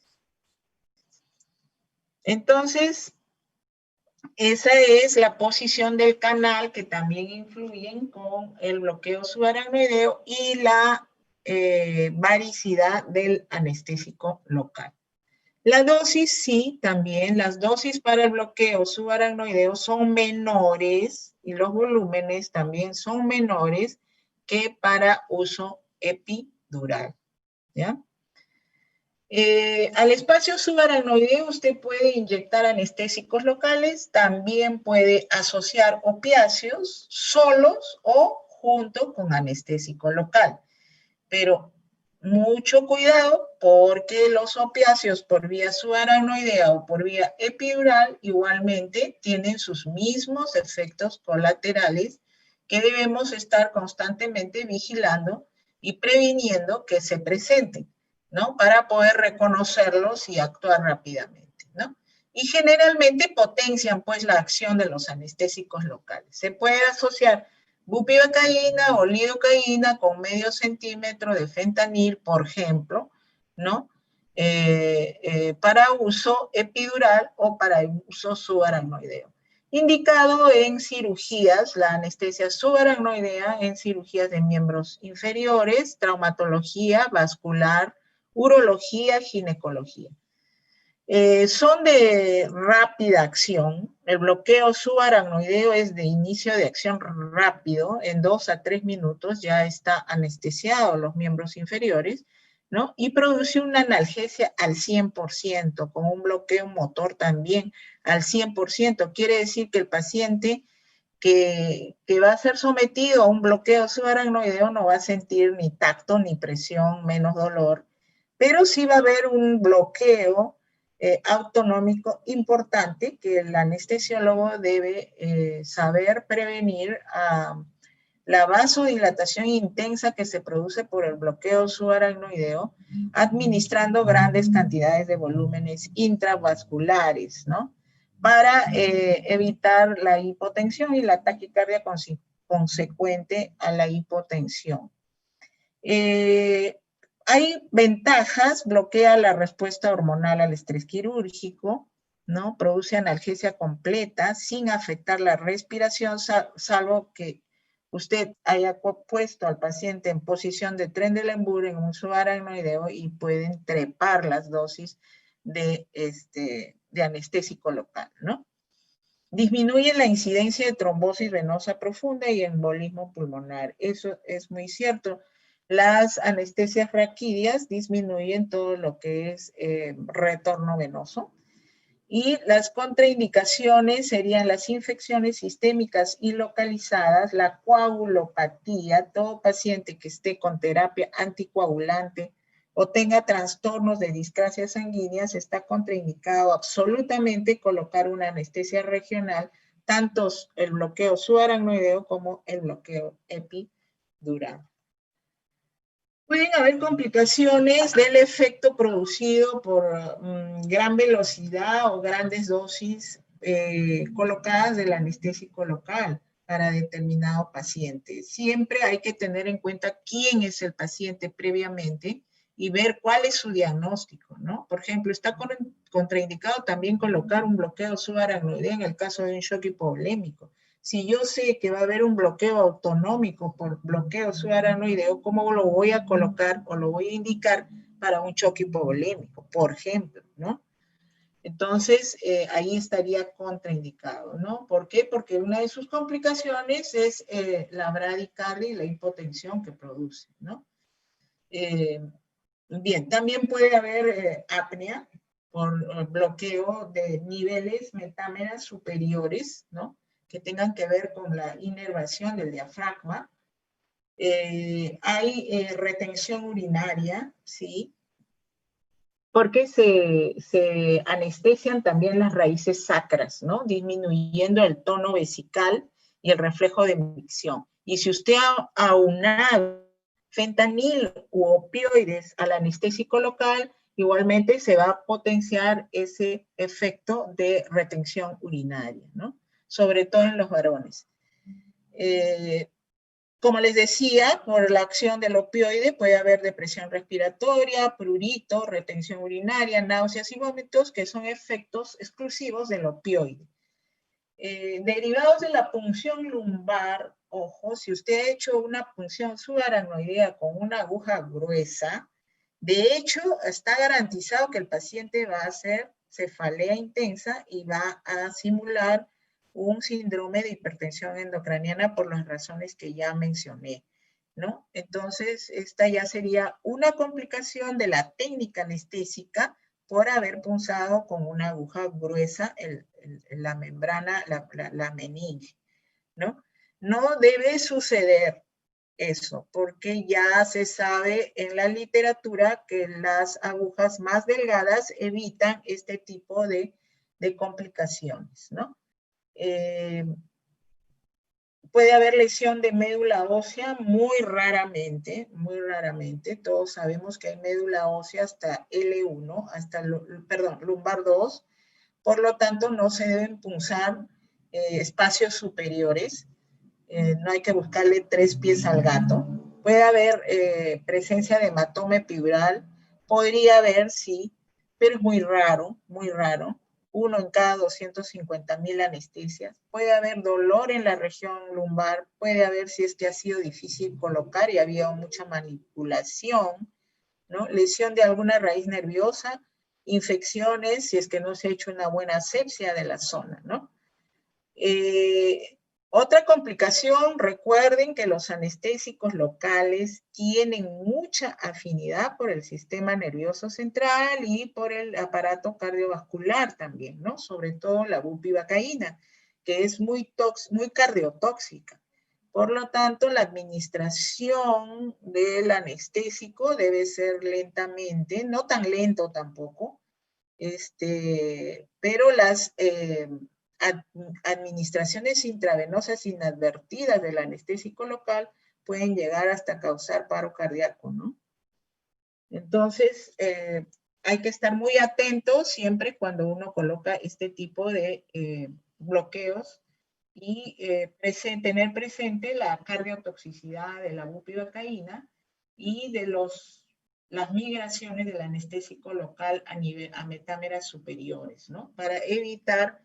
Entonces, esa es la posición del canal que también influyen con el bloqueo subaracnoideo y la varicidad del anestésico local. La dosis, sí, también las dosis para el bloqueo subaracnoideo son menores y los volúmenes también son menores que para uso epidural, ¿ya? Al espacio subaracnoideo usted puede inyectar anestésicos locales, también puede asociar opiáceos solos o junto con anestésico local. Pero mucho cuidado porque los opiáceos por vía subaracnoidea o por vía epidural igualmente tienen sus mismos efectos colaterales que debemos estar constantemente vigilando y previniendo que se presenten, ¿no? Para poder reconocerlos y actuar rápidamente, ¿no? Y generalmente potencian pues la acción de los anestésicos locales. Se puede asociar bupivacaína o lidocaína con medio centímetro de fentanil, por ejemplo, ¿no? Para uso epidural o para uso subaracnoideo. Indicado en cirugías, la anestesia subaracnoidea en cirugías de miembros inferiores, traumatología, vascular, urología, ginecología. Son de rápida acción. El bloqueo subaracnoideo es de inicio de acción rápido, en 2 a 3 minutos ya está anestesiado los miembros inferiores, ¿no? Y produce una analgesia al 100%, con un bloqueo motor también al 100%. Quiere decir que el paciente que va a ser sometido a un bloqueo subaracnoideo no va a sentir ni tacto, ni presión, menos dolor, pero sí va a haber un bloqueo autonómico importante que el anestesiólogo debe saber prevenir la vasodilatación intensa que se produce por el bloqueo subaracnoideo, administrando grandes cantidades de volúmenes intravasculares, ¿no? para evitar la hipotensión y la taquicardia consecuente a la hipotensión. Hay ventajas, bloquea la respuesta hormonal al estrés quirúrgico, ¿no? Produce analgesia completa sin afectar la respiración, salvo que usted haya puesto al paciente en posición de Trendelenburg en un subaracnoideo y pueden trepar las dosis de anestésico local, ¿no? Disminuye la incidencia de trombosis venosa profunda y embolismo pulmonar. Eso es muy cierto. Las anestesias raquídeas disminuyen todo lo que es retorno venoso. Y las contraindicaciones serían las infecciones sistémicas y localizadas, la coagulopatía, todo paciente que esté con terapia anticoagulante o tenga trastornos de discrasia sanguíneas, está contraindicado absolutamente colocar una anestesia regional, tanto el bloqueo subaracnoideo como el bloqueo epidural. Pueden haber complicaciones del efecto producido por gran velocidad o grandes dosis colocadas del anestésico local para determinado paciente. Siempre hay que tener en cuenta quién es el paciente previamente y ver cuál es su diagnóstico, ¿no? Por ejemplo, está contraindicado también colocar un bloqueo subaracnoideo en el caso de un shock hipovolémico. Si yo sé que va a haber un bloqueo autonómico por bloqueo subaracnoideo, ¿cómo lo voy a colocar o lo voy a indicar para un choque hipovolémico, por ejemplo, ¿no? Entonces, ahí estaría contraindicado, ¿no? ¿Por qué? Porque una de sus complicaciones es la bradicardia y la hipotensión que produce, ¿no? Bien, también puede haber apnea por bloqueo de niveles metámeras superiores, ¿no? Que tengan que ver con la inervación del diafragma. Hay retención urinaria, ¿sí? Porque se anestesian también las raíces sacras, ¿no? Disminuyendo el tono vesical y el reflejo de micción. Y si usted ha aunado fentanil u opioides al anestésico local, igualmente se va a potenciar ese efecto de retención urinaria, ¿no? Sobre todo en los varones. Como les decía, por la acción del opioide puede haber depresión respiratoria, prurito, retención urinaria, náuseas y vómitos, que son efectos exclusivos del opioide. Derivados de la punción lumbar, ojo, si usted ha hecho una punción subaracnoidea con una aguja gruesa, de hecho está garantizado que el paciente va a hacer cefalea intensa y va a simular un síndrome de hipertensión endocraniana por las razones que ya mencioné, ¿no? Entonces, esta ya sería una complicación de la técnica anestésica por haber punzado con una aguja gruesa la membrana, la meninge, ¿no? No debe suceder eso, porque ya se sabe en la literatura que las agujas más delgadas evitan este tipo de complicaciones, ¿no? Puede haber lesión de médula ósea muy raramente, todos sabemos que hay médula ósea hasta L1, lumbar 2, por lo tanto no se deben punzar espacios superiores, no hay que buscarle 3 pies al gato. Puede haber presencia de hematoma epidural, podría haber, sí, pero es muy raro, 1 en cada 250,000 anestesias. Puede haber dolor en la región lumbar, puede haber si es que ha sido difícil colocar y había mucha manipulación, ¿no? Lesión de alguna raíz nerviosa, infecciones, si es que no se ha hecho una buena asepsia de la zona, ¿no? Otra complicación, recuerden que los anestésicos locales tienen mucha afinidad por el sistema nervioso central y por el aparato cardiovascular también, ¿no? Sobre todo la bupivacaína, que es muy cardiotóxica. Por lo tanto, la administración del anestésico debe ser lentamente, no tan lento tampoco, pero las administraciones intravenosas inadvertidas del anestésico local pueden llegar hasta causar paro cardíaco, ¿no? Entonces, hay que estar muy atentos siempre cuando uno coloca este tipo de bloqueos y tener presente la cardiotoxicidad de la bupivacaína y de las migraciones del anestésico local a metámeras superiores, ¿no? Para evitar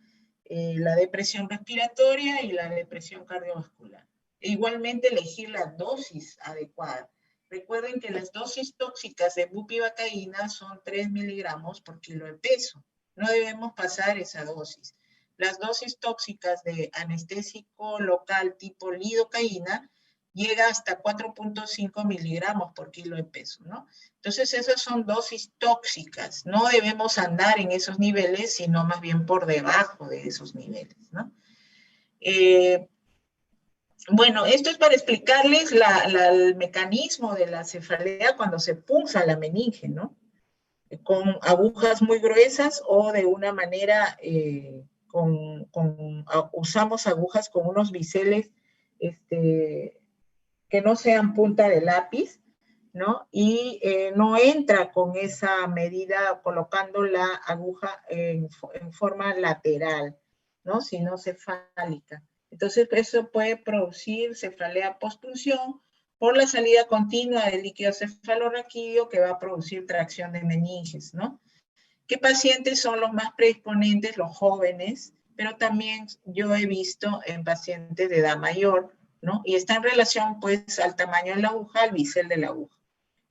la depresión respiratoria y la depresión cardiovascular. E igualmente elegir la dosis adecuada. Recuerden que las dosis tóxicas de bupivacaína son 3 miligramos por kilo de peso. No debemos pasar esa dosis. Las dosis tóxicas de anestésico local tipo lidocaína llega hasta 4.5 miligramos por kilo de peso, ¿no? Entonces, esas son dosis tóxicas. No debemos andar en esos niveles, sino más bien por debajo de esos niveles, ¿no? Bueno, esto es para explicarles el mecanismo de la cefalea cuando se punza la meninge, ¿no? Con agujas muy gruesas o de una manera, usamos agujas con unos biseles que no sean punta de lápiz, ¿no? Y no entra con esa medida colocando la aguja en forma lateral, ¿no? Sino cefálica. Entonces, eso puede producir cefalea postpunción por la salida continua del líquido cefalorraquídeo que va a producir tracción de meninges, ¿no? ¿Qué pacientes son los más predisponentes? Los jóvenes, pero también yo he visto en pacientes de edad mayor, ¿no? Y está en relación, pues, al tamaño de la aguja, al bisel de la aguja.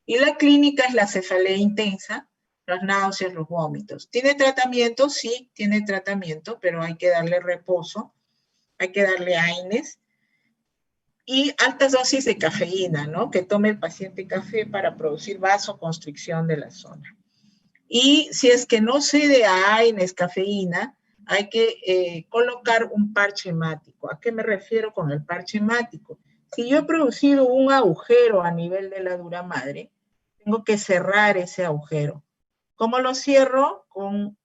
Y la clínica es la cefalea intensa, las náuseas, los vómitos. ¿Tiene tratamiento? Sí, tiene tratamiento, pero hay que darle reposo, hay que darle AINES y altas dosis de cafeína, ¿no? Que tome el paciente café para producir vasoconstricción de la zona. Y si es que no cede a AINES, cafeína, hay que colocar un parche hemático. ¿A qué me refiero con el parche hemático? Si yo he producido un agujero a nivel de la dura madre, tengo que cerrar ese agujero. ¿Cómo lo cierro? Con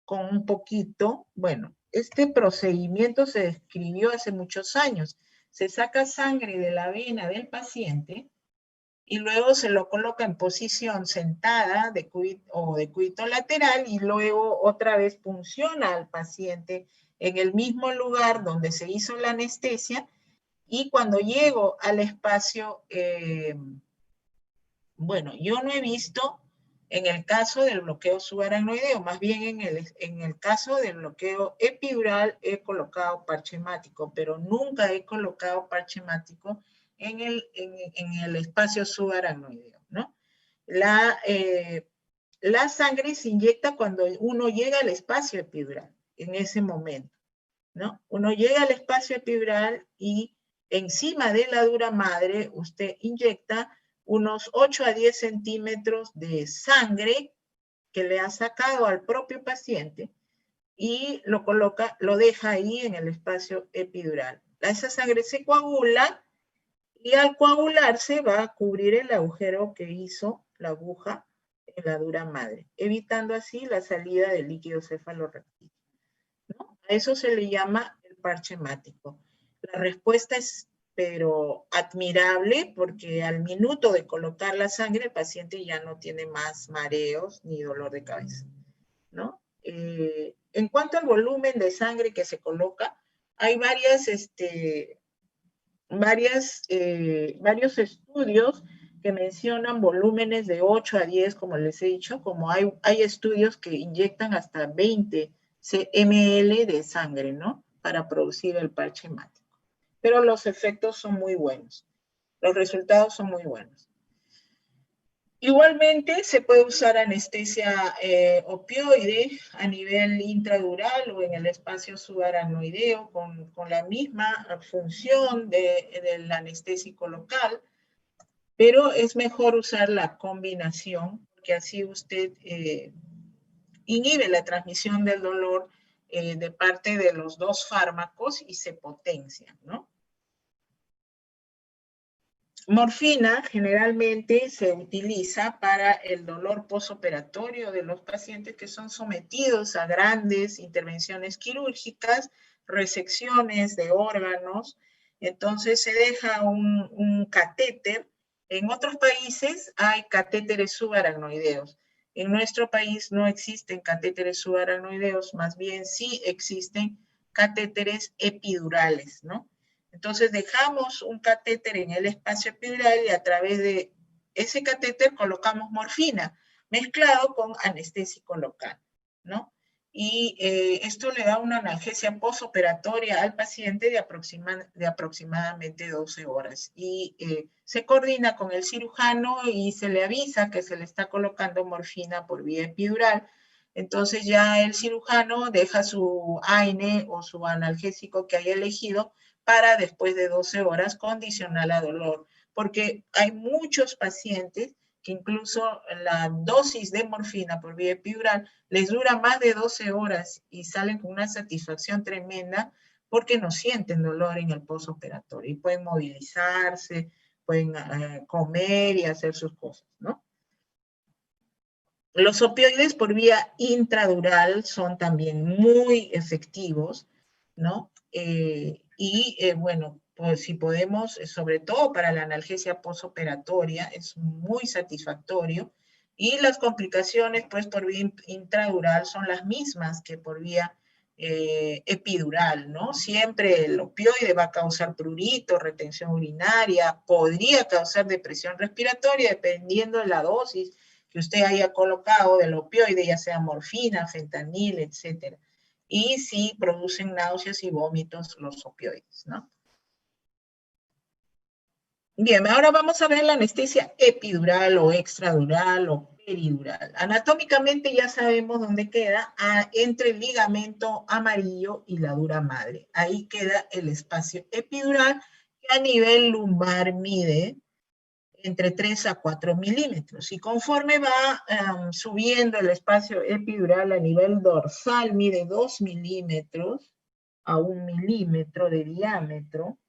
un poquito. Bueno, este procedimiento se describió hace muchos años. Se saca sangre de la vena del paciente y luego se lo coloca en posición sentada o de cúbito lateral y luego otra vez punciona al paciente en el mismo lugar donde se hizo la anestesia y cuando llego al espacio, bueno, yo no he visto en el caso del bloqueo subaracnoideo, más bien en el caso del bloqueo epidural he colocado parche hemático, pero nunca he colocado parche hemático en el espacio subaracnoideo, ¿no? La sangre se inyecta cuando uno llega al espacio epidural, en ese momento, ¿no? Uno llega al espacio epidural y encima de la dura madre usted inyecta unos 8 a 10 centímetros de sangre que le ha sacado al propio paciente y lo coloca, lo deja ahí en el espacio epidural. Esa sangre se coagula y al coagularse va a cubrir el agujero que hizo la aguja en la dura madre, evitando así la salida del líquido cefalorraquídeo, ¿no? A eso se le llama el parche hemático. La respuesta es, pero admirable, porque al minuto de colocar la sangre, el paciente ya no tiene más mareos ni dolor de cabeza, ¿no? En cuanto al volumen de sangre que se coloca, hay varios estudios que mencionan volúmenes de 8 a 10, como les he dicho, como hay estudios que inyectan hasta 20 ml de sangre, ¿no? Para producir el parche hemático. Pero los efectos son muy buenos. Los resultados son muy buenos. Igualmente se puede usar anestesia opioide a nivel intradural o en el espacio subaracnoideo con la misma función del anestésico local, pero es mejor usar la combinación porque así usted inhibe la transmisión del dolor de parte de los dos fármacos y se potencia, ¿no? Morfina generalmente se utiliza para el dolor posoperatorio de los pacientes que son sometidos a grandes intervenciones quirúrgicas, resecciones de órganos. Entonces se deja un catéter. En otros países hay catéteres subaracnoideos. En nuestro país no existen catéteres subaracnoideos, más bien sí existen catéteres epidurales, ¿no? Entonces dejamos un catéter en el espacio epidural y a través de ese catéter colocamos morfina mezclado con anestésico local, ¿no? Y esto le da una analgesia postoperatoria al paciente de aproximadamente 12 horas. Y se coordina con el cirujano y se le avisa que se le está colocando morfina por vía epidural. Entonces ya el cirujano deja su AINE o su analgésico que haya elegido para después de 12 horas condicional a dolor. Porque hay muchos pacientes que incluso la dosis de morfina por vía epidural les dura más de 12 horas y salen con una satisfacción tremenda porque no sienten dolor en el postoperatorio y pueden movilizarse, pueden comer y hacer sus cosas, ¿no? Los opioides por vía intradural son también muy efectivos, ¿no? Bueno, pues si podemos, sobre todo para la analgesia postoperatoria, es muy satisfactorio. Y las complicaciones, pues, por vía intradural son las mismas que por vía epidural, ¿no? Siempre el opioide va a causar prurito, retención urinaria, podría causar depresión respiratoria, dependiendo de la dosis que usted haya colocado del opioide, ya sea morfina, fentanil, etc. Y sí producen náuseas y vómitos los opioides, ¿no? Bien, ahora vamos a ver la anestesia epidural o extradural o peridural. Anatómicamente ya sabemos dónde queda, entre el ligamento amarillo y la dura madre. Ahí queda el espacio epidural que a nivel lumbar mide entre 3 a 4 milímetros. Y conforme va subiendo el espacio epidural a nivel dorsal, mide 2 milímetros a 1 milímetro de diámetro,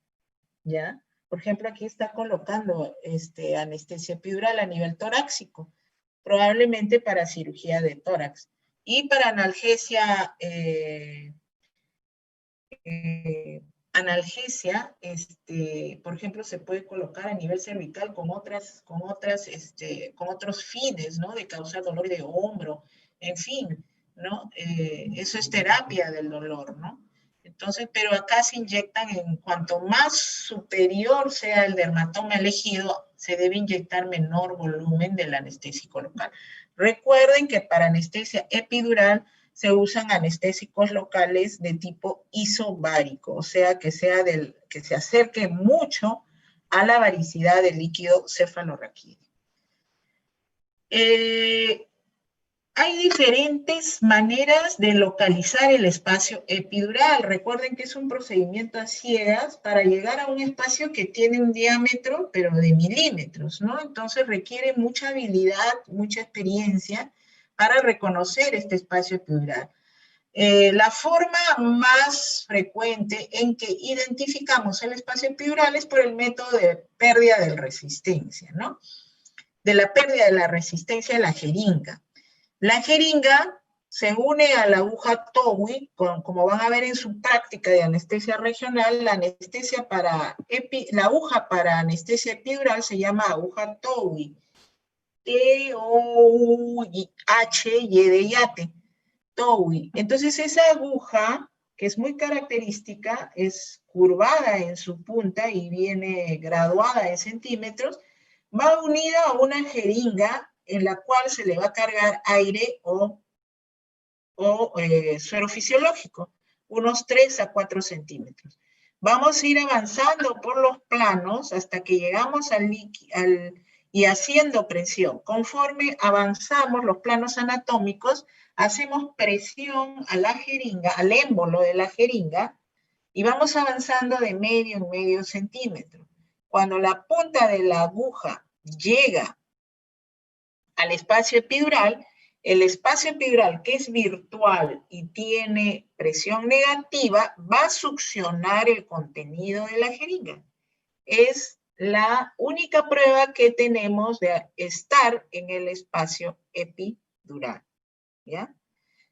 ¿ya? Por ejemplo, aquí está colocando anestesia epidural a nivel torácico, probablemente para cirugía de tórax. Y para analgesia analgesia, por ejemplo, se puede colocar a nivel cervical con otros fines, ¿no? De causar dolor de hombro, en fin, ¿no? Eso es terapia del dolor, ¿no? Entonces, pero acá se inyectan en cuanto más superior sea el dermatoma elegido, se debe inyectar menor volumen del anestésico local. Recuerden que para anestesia epidural se usan anestésicos locales de tipo isobárico, o sea, que se acerque mucho a la varicidad del líquido cefalorraquídeo. Hay diferentes maneras de localizar el espacio epidural. Recuerden que es un procedimiento a ciegas para llegar a un espacio que tiene un diámetro, pero de milímetros, ¿no? Entonces requiere mucha habilidad, mucha experiencia para reconocer este espacio epidural. La forma más frecuente en que identificamos el espacio epidural es por el método de pérdida de resistencia, ¿no? De la pérdida de la resistencia de la jeringa. La jeringa se une a la aguja TOWI, como van a ver en su práctica de anestesia regional, la aguja para anestesia epidural se llama aguja TOWI, T-O-U-H-Y de yate. TOWI. Entonces esa aguja, que es muy característica, es curvada en su punta y viene graduada en centímetros, va unida a una jeringa en la cual se le va a cargar aire o suero fisiológico, unos 3 a 4 centímetros. Vamos a ir avanzando por los planos hasta que llegamos y haciendo presión. Conforme avanzamos los planos anatómicos, hacemos presión a la jeringa, al émbolo de la jeringa, y vamos avanzando de medio en medio centímetro. Cuando la punta de la aguja llega al espacio epidural, el espacio epidural, que es virtual y tiene presión negativa, va a succionar el contenido de la jeringa. Es la única prueba que tenemos de estar en el espacio epidural, ¿ya?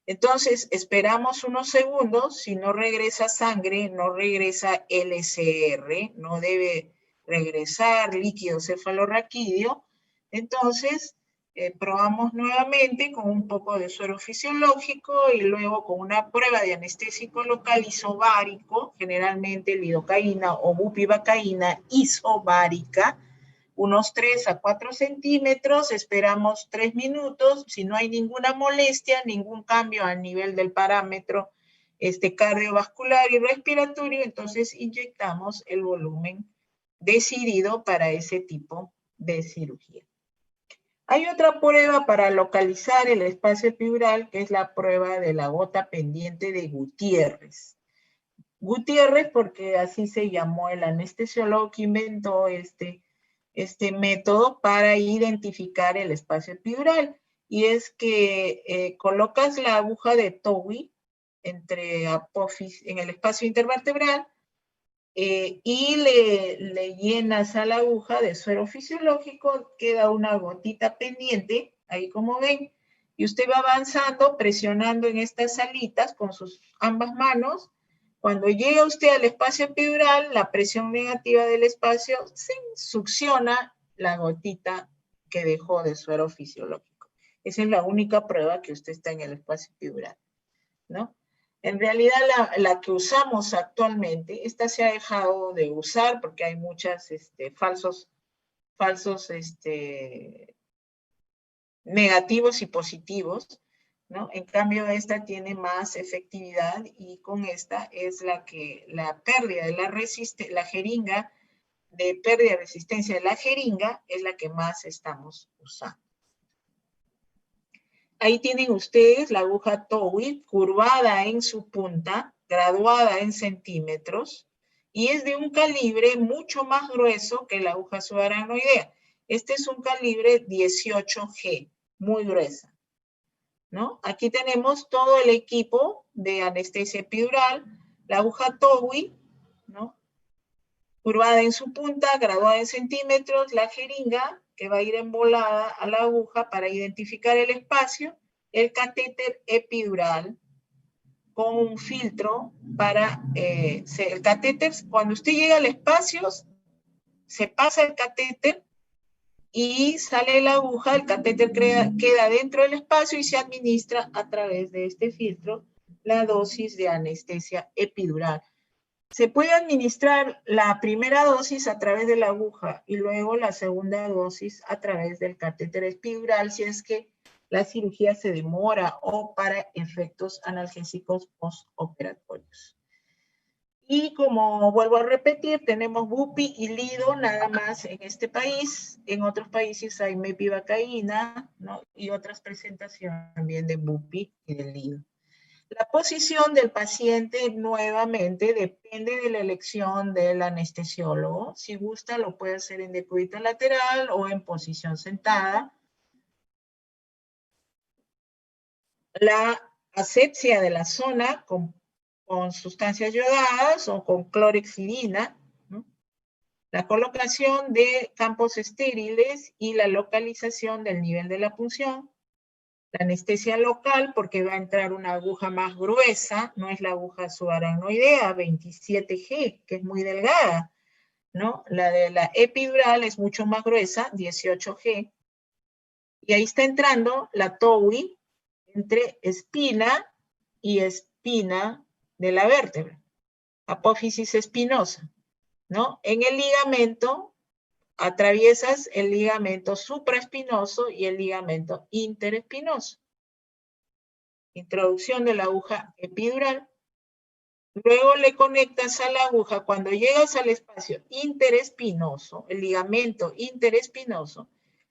Entonces, esperamos unos segundos. Si no regresa sangre, no regresa LCR, no debe regresar líquido cefalorraquídeo. Entonces, probamos nuevamente con un poco de suero fisiológico y luego con una prueba de anestésico local isobárico, generalmente lidocaína o bupivacaína isobárica, unos 3 a 4 centímetros, esperamos 3 minutos, si no hay ninguna molestia, ningún cambio a nivel del parámetro cardiovascular y respiratorio, entonces inyectamos el volumen decidido para ese tipo de cirugía. Hay otra prueba para localizar el espacio epidural, que es la prueba de la gota pendiente de Gutiérrez. Gutiérrez, porque así se llamó el anestesiólogo que inventó este método para identificar el espacio epidural. Y es que colocas la aguja de Towi entre apófisis, en el espacio intervertebral, y le llenas a la aguja de suero fisiológico, queda una gotita pendiente, ahí como ven, y usted va avanzando, presionando en estas alitas con sus ambas manos. Cuando llega usted al espacio epidural, la presión negativa del espacio succiona la gotita que dejó de suero fisiológico. Esa es la única prueba que usted está en el espacio epidural, ¿no? En realidad la que usamos actualmente, esta se ha dejado de usar porque hay muchas falsos negativos y positivos, ¿no? En cambio esta tiene más efectividad y con esta es la pérdida de la jeringa, de pérdida de resistencia de la jeringa es la que más estamos usando. Ahí tienen ustedes la aguja Towi curvada en su punta, graduada en centímetros, y es de un calibre mucho más grueso que la aguja subaracnoidea. Este es un calibre 18G, muy gruesa, ¿no? Aquí tenemos todo el equipo de anestesia epidural, la aguja Towi, ¿no? Curvada en su punta, graduada en centímetros, la jeringa que va a ir embolada a la aguja para identificar el espacio, el catéter epidural con un filtro para, el catéter, cuando usted llega al espacio, se pasa el catéter y sale la aguja, el catéter queda dentro del espacio y se administra a través de este filtro la dosis de anestesia epidural. Se puede administrar la primera dosis a través de la aguja y luego la segunda dosis a través del catéter epidural si es que la cirugía se demora o para efectos analgésicos postoperatorios. Y como vuelvo a repetir, tenemos bupi y lido nada más en este país. En otros países hay mepivacaína, ¿no? Y otras presentaciones también de bupi y de lido. La posición del paciente nuevamente depende de la elección del anestesiólogo. Si gusta, lo puede hacer en decúbito lateral o en posición sentada. La asepsia de la zona con sustancias yodadas o con clorexidina, ¿no? La colocación de campos estériles y la localización del nivel de la punción. La anestesia local, porque va a entrar una aguja más gruesa, no es la aguja subaracnoidea, 27G, que es muy delgada, ¿no? La de la epidural es mucho más gruesa, 18G. Y ahí está entrando la Towi entre espina y espina de la vértebra, apófisis espinosa, ¿no? En el ligamento, atraviesas el ligamento supraespinoso y el ligamento interespinoso. Introducción de la aguja epidural. Luego le conectas a la aguja. Cuando llegas al espacio interespinoso, el ligamento interespinoso,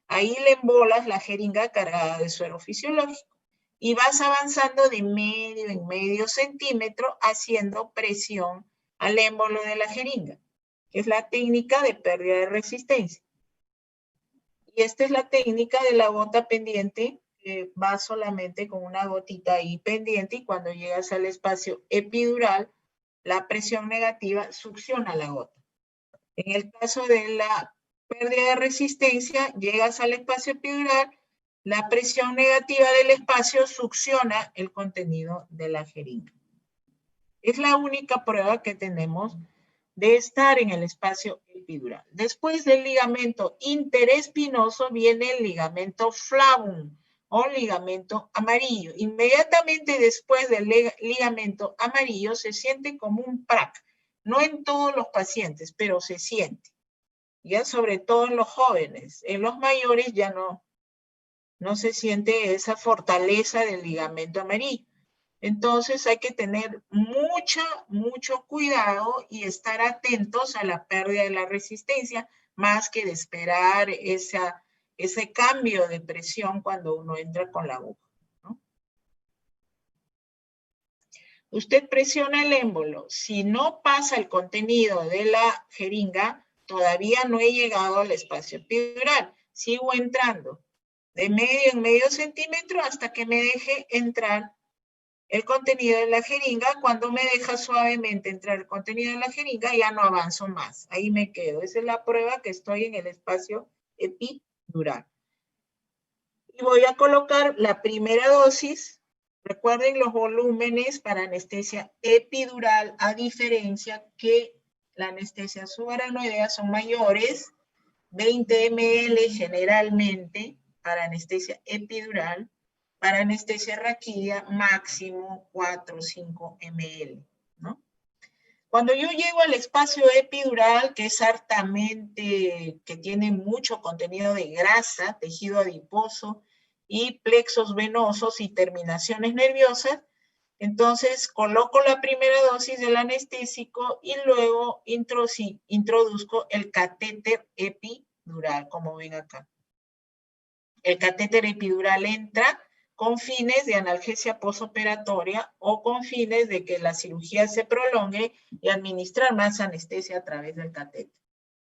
ahí le embolas la jeringa cargada de suero fisiológico y vas avanzando de medio en medio centímetro haciendo presión al émbolo de la jeringa, que es la técnica de pérdida de resistencia. Y esta es la técnica de la gota pendiente, que va solamente con una gotita ahí pendiente y cuando llegas al espacio epidural, la presión negativa succiona la gota. En el caso de la pérdida de resistencia, llegas al espacio epidural, la presión negativa del espacio succiona el contenido de la jeringa. Es la única prueba que tenemos de estar en el espacio epidural. Después del ligamento interespinoso viene el ligamento flavum o ligamento amarillo. Inmediatamente después del ligamento amarillo se siente como un prac. No en todos los pacientes, pero se siente. Ya sobre todo en los jóvenes. En los mayores ya no se siente esa fortaleza del ligamento amarillo. Entonces hay que tener mucho cuidado y estar atentos a la pérdida de la resistencia, más que de esperar ese cambio de presión cuando uno entra con la aguja, ¿no? Usted presiona el émbolo. Si no pasa el contenido de la jeringa, todavía no he llegado al espacio epidural. Sigo entrando de medio en medio centímetro hasta que me deje entrar el contenido de la jeringa. Cuando me deja suavemente entrar el contenido de la jeringa, ya no avanzo más. Ahí me quedo. Esa es la prueba que estoy en el espacio epidural. Y voy a colocar la primera dosis. Recuerden los volúmenes para anestesia epidural, a diferencia que la anestesia subaracnoidea son mayores, 20 ml generalmente para anestesia epidural. Para anestesia raquídea, máximo 4 o 5 ml, ¿no? Cuando yo llego al espacio epidural, que es hartamente, que tiene mucho contenido de grasa, tejido adiposo y plexos venosos y terminaciones nerviosas, entonces coloco la primera dosis del anestésico y luego introduzco el catéter epidural, como ven acá. El catéter epidural entra con fines de analgesia postoperatoria o con fines de que la cirugía se prolongue y administrar más anestesia a través del catéter.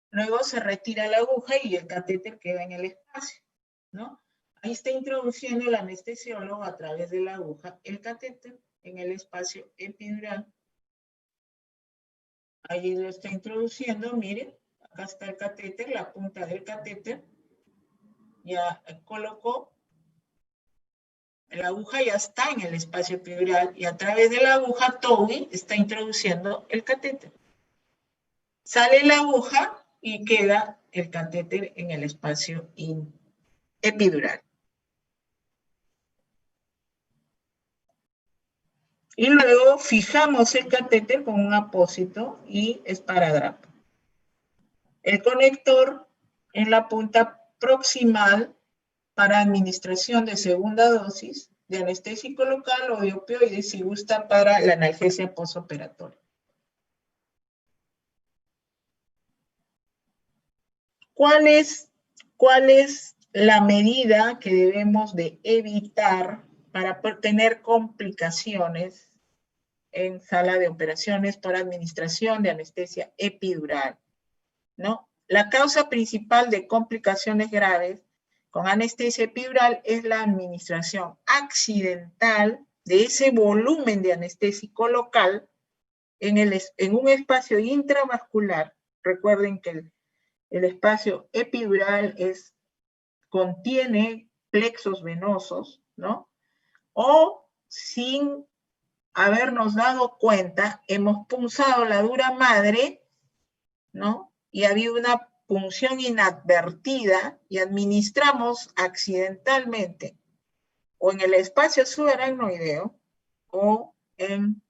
Luego se retira la aguja y el catéter queda en el espacio, ¿no? Ahí está introduciendo el anestesiólogo a través de la aguja el catéter en el espacio epidural. Ahí lo está introduciendo, miren, acá está el catéter, la punta del catéter. Ya colocó. La aguja ya está en el espacio epidural y a través de la aguja Towie está introduciendo el catéter. Sale la aguja y queda el catéter en el espacio epidural. Y luego fijamos el catéter con un apósito y esparadrapo. El conector en la punta proximal para administración de segunda dosis de anestésico local o de opioides si gusta para la analgesia postoperatoria. ¿Cuál es la medida que debemos de evitar para tener complicaciones en sala de operaciones por administración de anestesia epidural? ¿No? La causa principal de complicaciones graves con anestesia epidural es la administración accidental de ese volumen de anestésico local en un espacio intravascular. Recuerden que el espacio epidural contiene plexos venosos, ¿no? O sin habernos dado cuenta, hemos punzado la dura madre, ¿no? Y ha habido una punción inadvertida y administramos accidentalmente o en el espacio subaracnoideo o en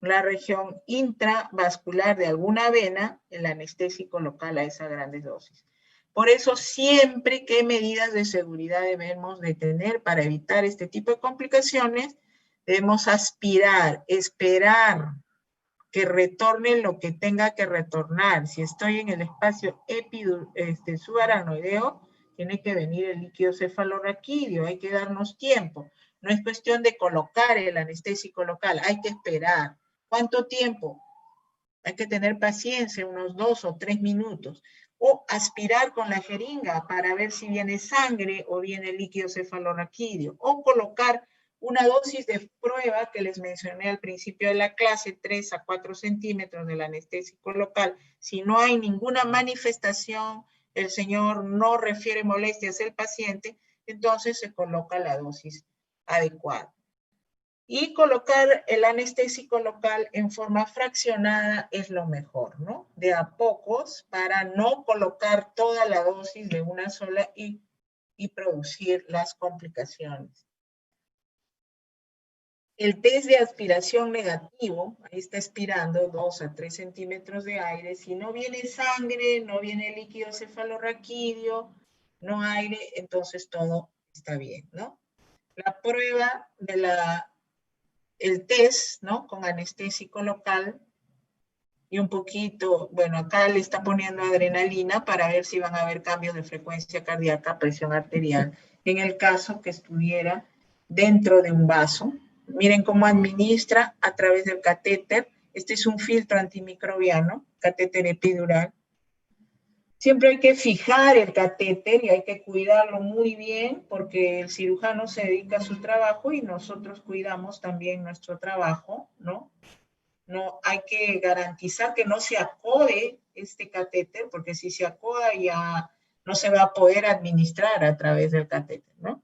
la región intravascular de alguna vena el anestésico local a esas grandes dosis. Por eso siempre qué medidas de seguridad debemos de tener para evitar este tipo de complicaciones. Debemos aspirar, esperar que retorne lo que tenga que retornar. Si estoy en el espacio subaracnoideo, tiene que venir el líquido cefalorraquídeo, hay que darnos tiempo. No es cuestión de colocar el anestésico local, hay que esperar. ¿Cuánto tiempo? Hay que tener paciencia, unos 2 o 3 minutos. O aspirar con la jeringa para ver si viene sangre o viene líquido cefalorraquídeo. O colocar una dosis de prueba que les mencioné al principio de la clase, 3 a 4 centímetros del anestésico local. Si no hay ninguna manifestación, el señor no refiere molestias al paciente, entonces se coloca la dosis adecuada. Y colocar el anestésico local en forma fraccionada es lo mejor, ¿no? De a pocos, para no colocar toda la dosis de una sola y producir las complicaciones. El test de aspiración negativo, ahí está aspirando 2 a 3 centímetros de aire. Si no viene sangre, no viene líquido cefalorraquídeo, no aire, entonces todo está bien, ¿no? La prueba de el test, ¿no? Con anestésico local y un poquito, bueno, acá le está poniendo adrenalina para ver si van a haber cambios de frecuencia cardíaca, presión arterial, en el caso que estuviera dentro de un vaso. Miren cómo administra a través del catéter. Este es un filtro antimicrobiano, catéter epidural. Siempre hay que fijar el catéter y hay que cuidarlo muy bien porque el cirujano se dedica a su trabajo y nosotros cuidamos también nuestro trabajo, ¿no? No hay que garantizar que no se acode este catéter, porque si se acoda ya no se va a poder administrar a través del catéter, ¿no?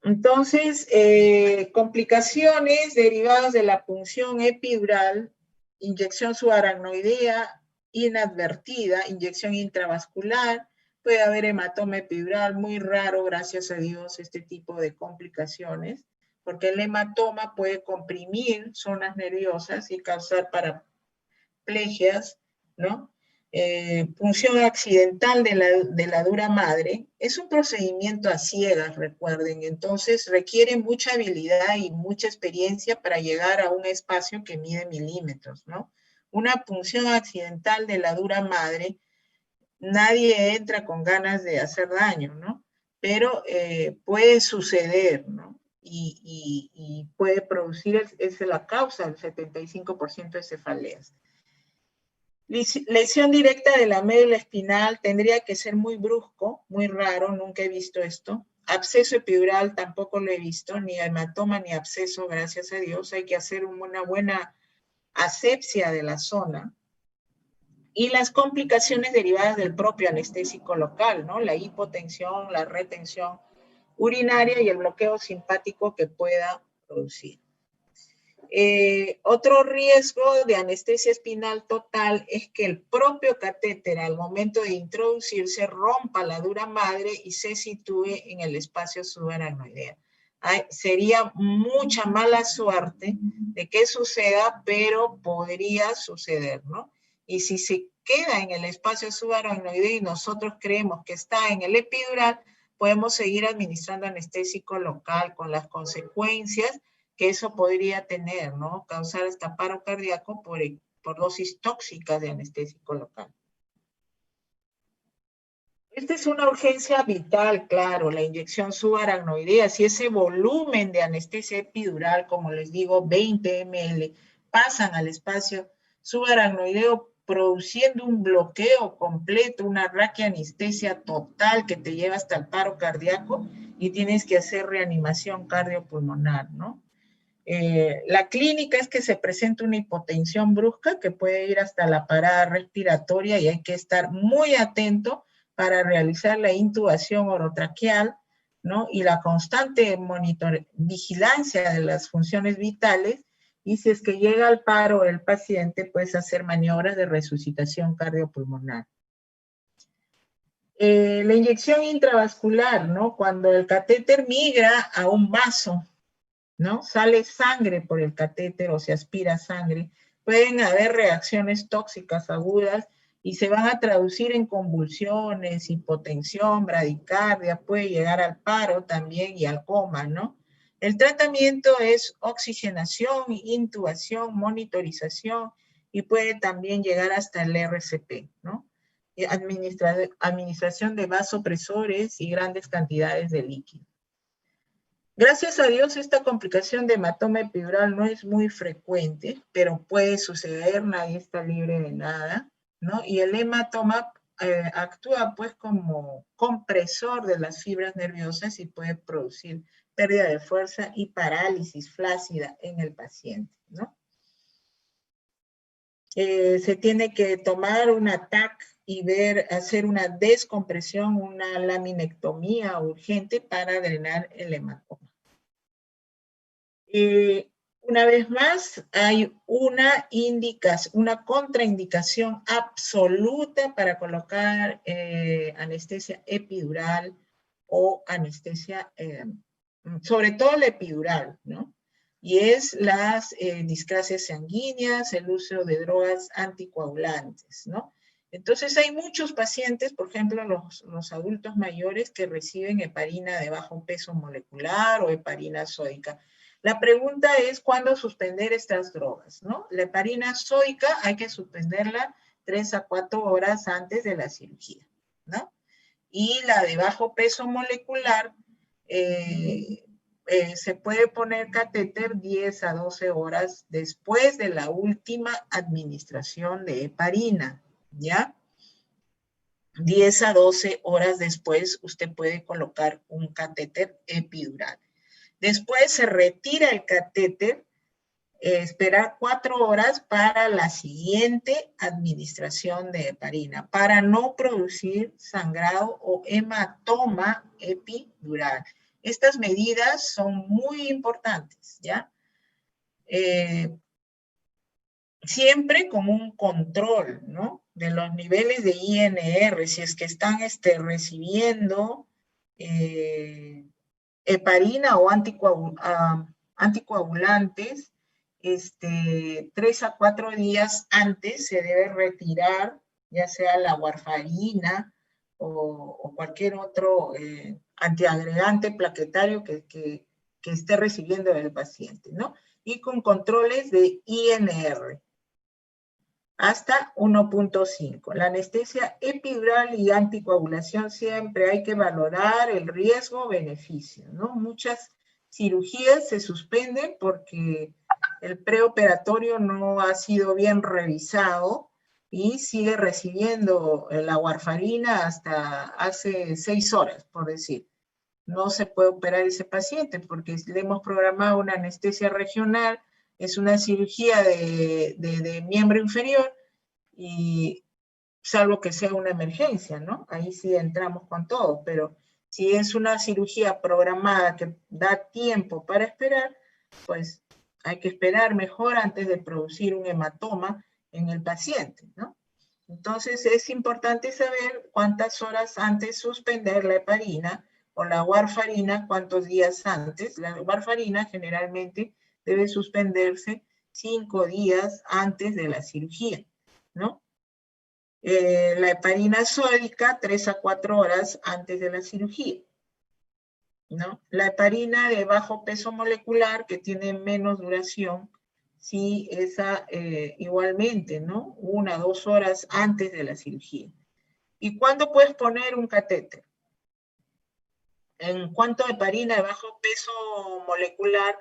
Entonces, complicaciones derivadas de la punción epidural, inyección subaracnoidea inadvertida, inyección intravascular, puede haber hematoma epidural, muy raro, gracias a Dios, este tipo de complicaciones, porque el hematoma puede comprimir zonas nerviosas y causar paraplegias, ¿no? Punción accidental de la dura madre, es un procedimiento a ciegas, recuerden, entonces requiere mucha habilidad y mucha experiencia para llegar a un espacio que mide milímetros, ¿no? Una punción accidental de la dura madre, nadie entra con ganas de hacer daño, ¿no? Pero puede suceder, ¿no? Y puede producir, es la causa del 75% de cefaleas. Lesión directa de la médula espinal tendría que ser muy brusco, muy raro, nunca he visto esto. Absceso epidural tampoco lo he visto, ni hematoma ni absceso, gracias a Dios. Hay que hacer una buena asepsia de la zona. Y las complicaciones derivadas del propio anestésico local, ¿no? La hipotensión, la retención urinaria y el bloqueo simpático que pueda producir. Otro riesgo de anestesia espinal total es que el propio catéter al momento de introducirse rompa la dura madre y se sitúe en el espacio subaracnoideo. Sería mucha mala suerte de que suceda, pero podría suceder, ¿no? Y si se queda en el espacio subaracnoideo y nosotros creemos que está en el epidural, podemos seguir administrando anestésico local con las consecuencias que eso podría tener, ¿no? Causar hasta paro cardíaco por dosis tóxicas de anestésico local. Esta es una urgencia vital, claro, la inyección subaracnoidea. Si ese volumen de anestesia epidural, como les digo, 20 ml, pasan al espacio subaracnoideo produciendo un bloqueo completo, una raquianestesia total que te lleva hasta el paro cardíaco y tienes que hacer reanimación cardiopulmonar, ¿no? La clínica es que se presenta una hipotensión brusca que puede ir hasta la parada respiratoria y hay que estar muy atento para realizar la intubación orotraqueal, ¿no? Y la constante vigilancia de las funciones vitales, y si es que llega al paro el paciente, puedes hacer maniobras de resucitación cardiopulmonar. La inyección intravascular, ¿no? Cuando el catéter migra a un vaso, ¿no? Sale sangre por el catéter o se aspira sangre, pueden haber reacciones tóxicas agudas y se van a traducir en convulsiones, hipotensión, bradicardia, puede llegar al paro también y al coma, ¿no? El tratamiento es oxigenación, intubación, monitorización y puede también llegar hasta el RCP, ¿no? Administración de vasopresores y grandes cantidades de líquido. Gracias a Dios, esta complicación de hematoma epidural no es muy frecuente, pero puede suceder, nadie está libre de nada, ¿no? Y el hematoma actúa pues como compresor de las fibras nerviosas y puede producir pérdida de fuerza y parálisis flácida en el paciente, ¿no? Se tiene que tomar una TAC y hacer una descompresión, una laminectomía urgente para drenar el hematoma. Una vez más, hay una contraindicación absoluta para colocar anestesia epidural o anestesia, sobre todo la epidural, ¿no? Y es las discrasias sanguíneas, el uso de drogas anticoagulantes, ¿no? Entonces hay muchos pacientes, por ejemplo, los adultos mayores que reciben heparina de bajo peso molecular o heparina sódica. La pregunta es cuándo suspender estas drogas, ¿no? La heparina sódica hay que suspenderla 3 a 4 horas antes de la cirugía, ¿no? Y la de bajo peso molecular se puede poner catéter 10 a 12 horas después de la última administración de heparina, ¿ya? 10 a 12 horas después usted puede colocar un catéter epidural. Después se retira el catéter, esperar 4 horas para la siguiente administración de heparina, para no producir sangrado o hematoma epidural. Estas medidas son muy importantes, ¿ya? Siempre con un control, ¿no? De los niveles de INR, si es que están recibiendo heparina o anticoagulantes, 3 a 4 días antes se debe retirar, ya sea la warfarina o cualquier otro antiagregante plaquetario que esté recibiendo el paciente, ¿no? Y con controles de INR hasta 1.5. La anestesia epidural y anticoagulación siempre hay que valorar el riesgo-beneficio, ¿no? Muchas cirugías se suspenden porque el preoperatorio no ha sido bien revisado y sigue recibiendo la warfarina hasta hace 6 horas, por decir. No se puede operar ese paciente porque le hemos programado una anestesia regional, es una cirugía de miembro inferior, y salvo que sea una emergencia, ¿no? Ahí sí entramos con todo, pero si es una cirugía programada que da tiempo para esperar, pues hay que esperar mejor antes de producir un hematoma en el paciente, ¿no? Entonces es importante saber cuántas horas antes suspender la heparina o la warfarina, cuántos días antes. La warfarina generalmente debe suspenderse 5 días antes de la cirugía, ¿no? La heparina sódica 3 a 4 horas antes de la cirugía, ¿no? La heparina de bajo peso molecular que tiene menos duración, sí, esa igualmente, ¿no? 1 a 2 horas antes de la cirugía. ¿Y cuándo puedes poner un catéter? En cuanto a heparina de bajo peso molecular,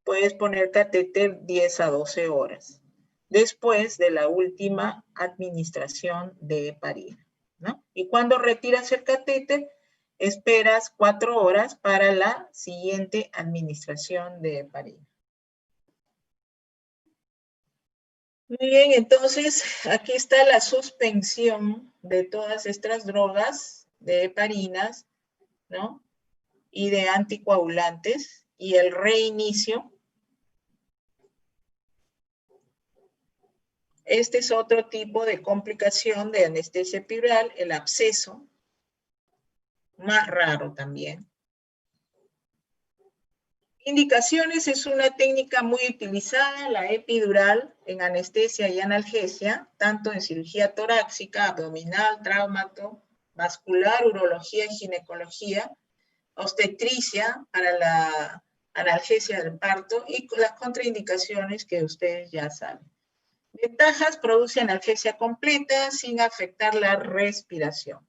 puedes poner catéter 10 a 12 horas después de la última administración de heparina, ¿no? Y cuando retiras el catéter, esperas 4 horas para la siguiente administración de heparina. Muy bien, entonces aquí está la suspensión de todas estas drogas de heparinas, ¿no? Y de anticoagulantes y el reinicio. Este es otro tipo de complicación de anestesia epidural, el absceso, más raro también. Indicaciones: es una técnica muy utilizada, la epidural, en anestesia y analgesia, tanto en cirugía torácica, abdominal, traumato, vascular, urología y ginecología, obstetricia para la analgesia del parto y con las contraindicaciones que ustedes ya saben. Ventajas: produce analgesia completa sin afectar la respiración,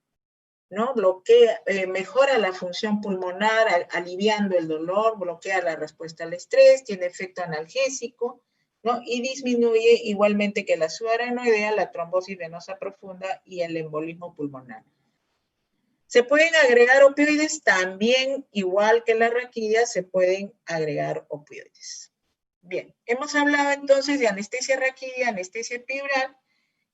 ¿no? Bloquea, mejora la función pulmonar aliviando el dolor, bloquea la respuesta al estrés, tiene efecto analgésico, ¿no? Y disminuye igualmente que la subarachnoidea, la trombosis venosa profunda y el embolismo pulmonar. ¿Se pueden agregar opioides? También, igual que la raquidia, se pueden agregar opioides. Bien, hemos hablado entonces de anestesia raquidia, anestesia epidural,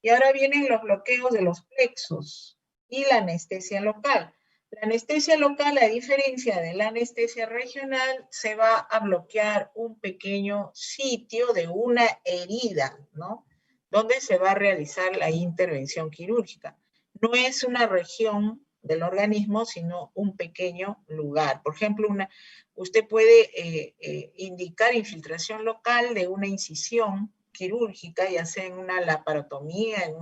y ahora vienen los bloqueos de los plexos y la anestesia local. La anestesia local, a diferencia de la anestesia regional, se va a bloquear un pequeño sitio de una herida, ¿no? Donde se va a realizar la intervención quirúrgica. No es una región del organismo, sino un pequeño lugar. Por ejemplo, usted puede indicar infiltración local de una incisión quirúrgica, ya sea en una laparotomía, en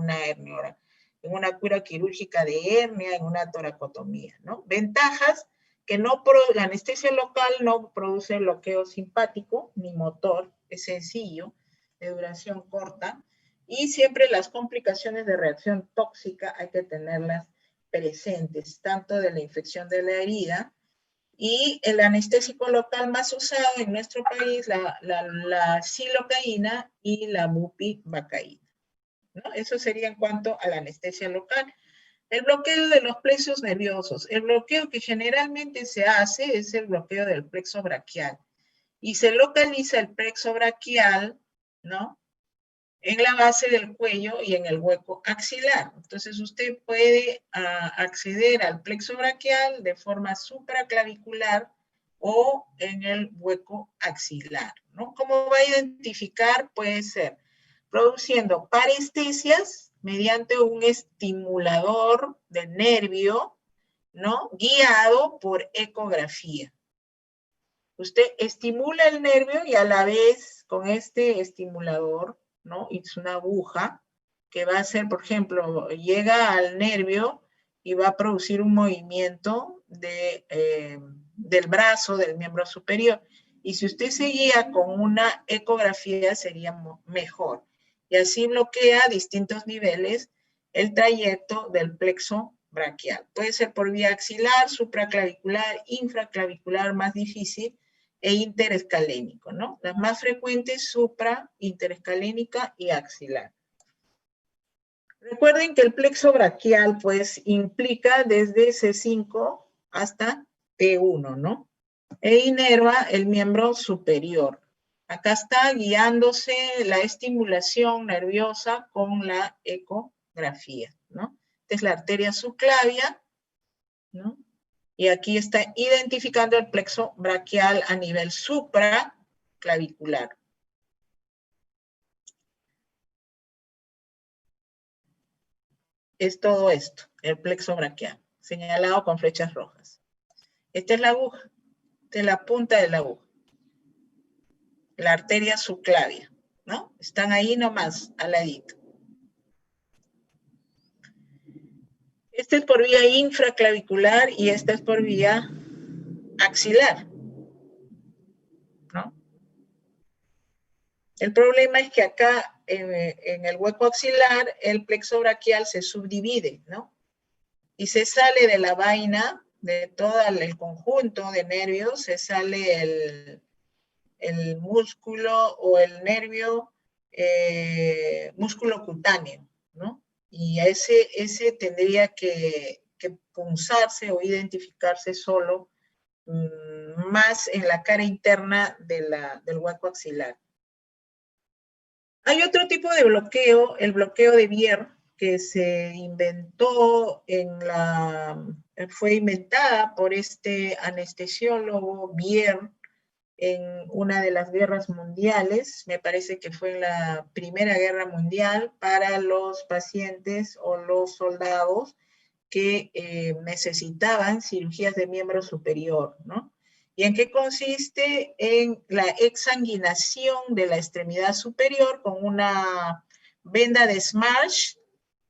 una cura quirúrgica de hernia, en una toracotomía, ¿no? Ventajas, que la anestesia local no produce bloqueo simpático ni motor, es sencillo, de duración corta, y siempre las complicaciones de reacción tóxica hay que tenerlas presentes, tanto de la infección de la herida, y el anestésico local más usado en nuestro país, la silocaína y la bupivacaína, ¿no? Eso sería en cuanto a la anestesia local. El bloqueo de los plexos nerviosos. El bloqueo que generalmente se hace es el bloqueo del plexo braquial. Y se localiza el plexo braquial, ¿no? En la base del cuello y en el hueco axilar. Entonces usted puede acceder al plexo braquial de forma supraclavicular o en el hueco axilar, ¿no? ¿Cómo va a identificar? Puede ser produciendo parestesias mediante un estimulador del nervio, ¿no? Guiado por ecografía. Usted estimula el nervio y a la vez con este estimulador, ¿no? Es una aguja que va a hacer, por ejemplo, llega al nervio y va a producir un movimiento del brazo, del miembro superior. Y si usted se guía con una ecografía sería mejor. Y así bloquea a distintos niveles el trayecto del plexo braquial. Puede ser por vía axilar, supraclavicular, infraclavicular, más difícil, e interescalénico, ¿no? Las más frecuentes, supra, interescalénica y axilar. Recuerden que el plexo braquial, pues, implica desde C5 hasta T1, ¿no? E inerva el miembro superior. Acá está guiándose la estimulación nerviosa con la ecografía, ¿no? Esta es la arteria subclavia, ¿no? Y aquí está identificando el plexo braquial a nivel supraclavicular. Es todo esto, el plexo braquial, señalado con flechas rojas. Esta es la aguja, esta es la punta de la aguja. La arteria subclavia, ¿no? Están ahí nomás, al ladito. Esta es por vía infraclavicular y esta es por vía axilar, ¿no? El problema es que acá, en el hueco axilar, el plexo braquial se subdivide, ¿no? Y se sale de la vaina, de todo el conjunto de nervios, se sale el músculo o el nervio, músculo cutáneo, ¿no? Y ese tendría que punzarse o identificarse solo más en la cara interna del hueco axilar. Hay otro tipo de bloqueo, el bloqueo de Bier, que se inventó fue inventada por este anestesiólogo Bier en una de las guerras mundiales, me parece que fue en la Primera Guerra Mundial, para los pacientes o los soldados que necesitaban cirugías de miembro superior, ¿no? ¿Y en qué consiste? En la exsanguinación de la extremidad superior con una venda de Smash,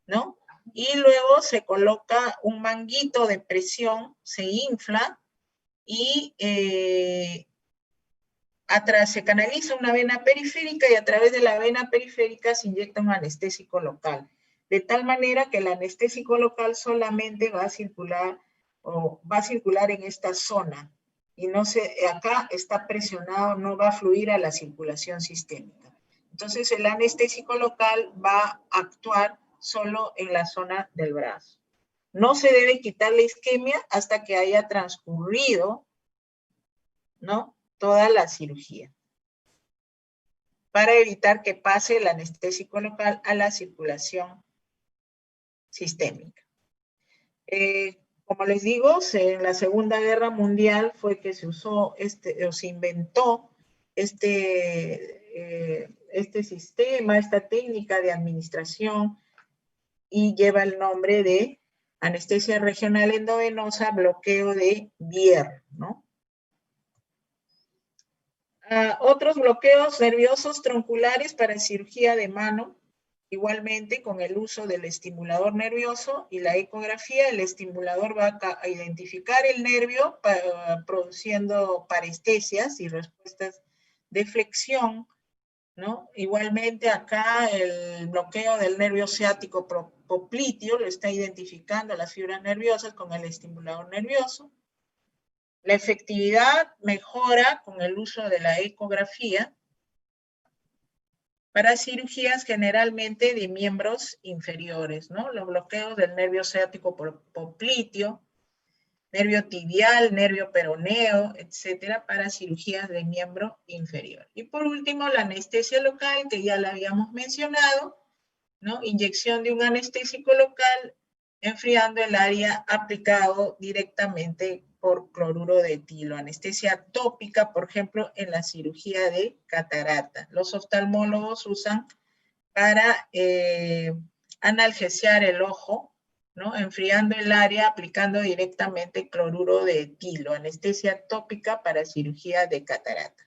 ¿no? Y luego se coloca un manguito de presión, se infla y se canaliza una vena periférica y a través de la vena periférica se inyecta un anestésico local. De tal manera que el anestésico local solamente va a circular en esta zona. Y acá está presionado, no va a fluir a la circulación sistémica. Entonces el anestésico local va a actuar solo en la zona del brazo. No se debe quitar la isquemia hasta que haya transcurrido, ¿no?, toda la cirugía, para evitar que pase el anestésico local a la circulación sistémica. como les digo, en la Segunda Guerra Mundial fue que se usó o se inventó este sistema, esta técnica de administración, y lleva el nombre de anestesia regional endovenosa, bloqueo de Bier, ¿no? Otros bloqueos nerviosos tronculares para cirugía de mano, igualmente con el uso del estimulador nervioso y la ecografía. El estimulador va a identificar el nervio produciendo parestesias y respuestas de flexión, ¿no? Igualmente acá el bloqueo del nervio ciático popliteo lo está identificando las fibras nerviosas con el estimulador nervioso. La efectividad mejora con el uso de la ecografía para cirugías generalmente de miembros inferiores, ¿no? Los bloqueos del nervio ciático popliteo, nervio tibial, nervio peroneo, etcétera, para cirugías de miembro inferior. Y por último, la anestesia local, que ya la habíamos mencionado, ¿no? Inyección de un anestésico local, enfriando el área aplicado directamente por cloruro de etilo. Anestesia tópica, por ejemplo, en la cirugía de catarata. Los oftalmólogos usan para analgesiar el ojo, ¿no? Enfriando el área, aplicando directamente cloruro de etilo. Anestesia tópica para cirugía de catarata.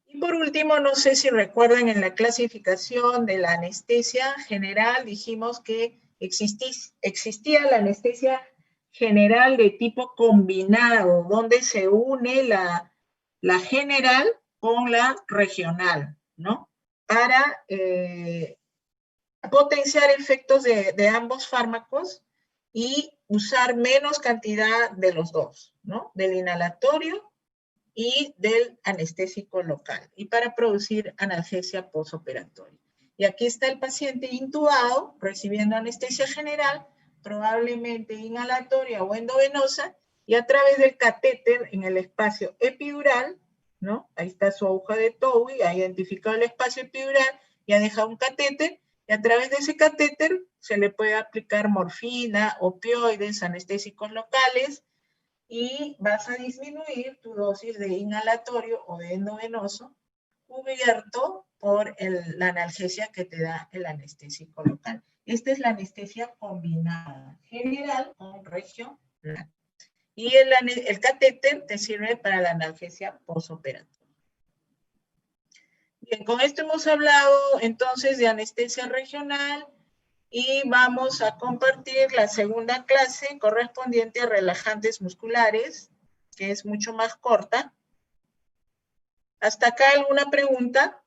Y por último, no sé si recuerdan en la clasificación de la anestesia general, dijimos que existía la anestesia general de tipo combinado, donde se une la general con la regional, ¿no? Para potenciar efectos de ambos fármacos y usar menos cantidad de los dos, ¿no? Del inhalatorio y del anestésico local, y para producir analgesia postoperatoria. Y aquí está el paciente intubado, recibiendo anestesia general, probablemente inhalatoria o endovenosa, y a través del catéter en el espacio epidural, ¿no? Ahí está su aguja de Towie, ha identificado el espacio epidural y ha dejado un catéter, y a través de ese catéter se le puede aplicar morfina, opioides, anestésicos locales, y vas a disminuir tu dosis de inhalatorio o de endovenoso cubierto por la analgesia que te da el anestésico local. Esta es la anestesia combinada, general con regional. Y el catéter te sirve para la analgesia postoperatoria. Bien, con esto hemos hablado entonces de anestesia regional, y vamos a compartir la segunda clase correspondiente a relajantes musculares, que es mucho más corta. ¿Hasta acá alguna pregunta?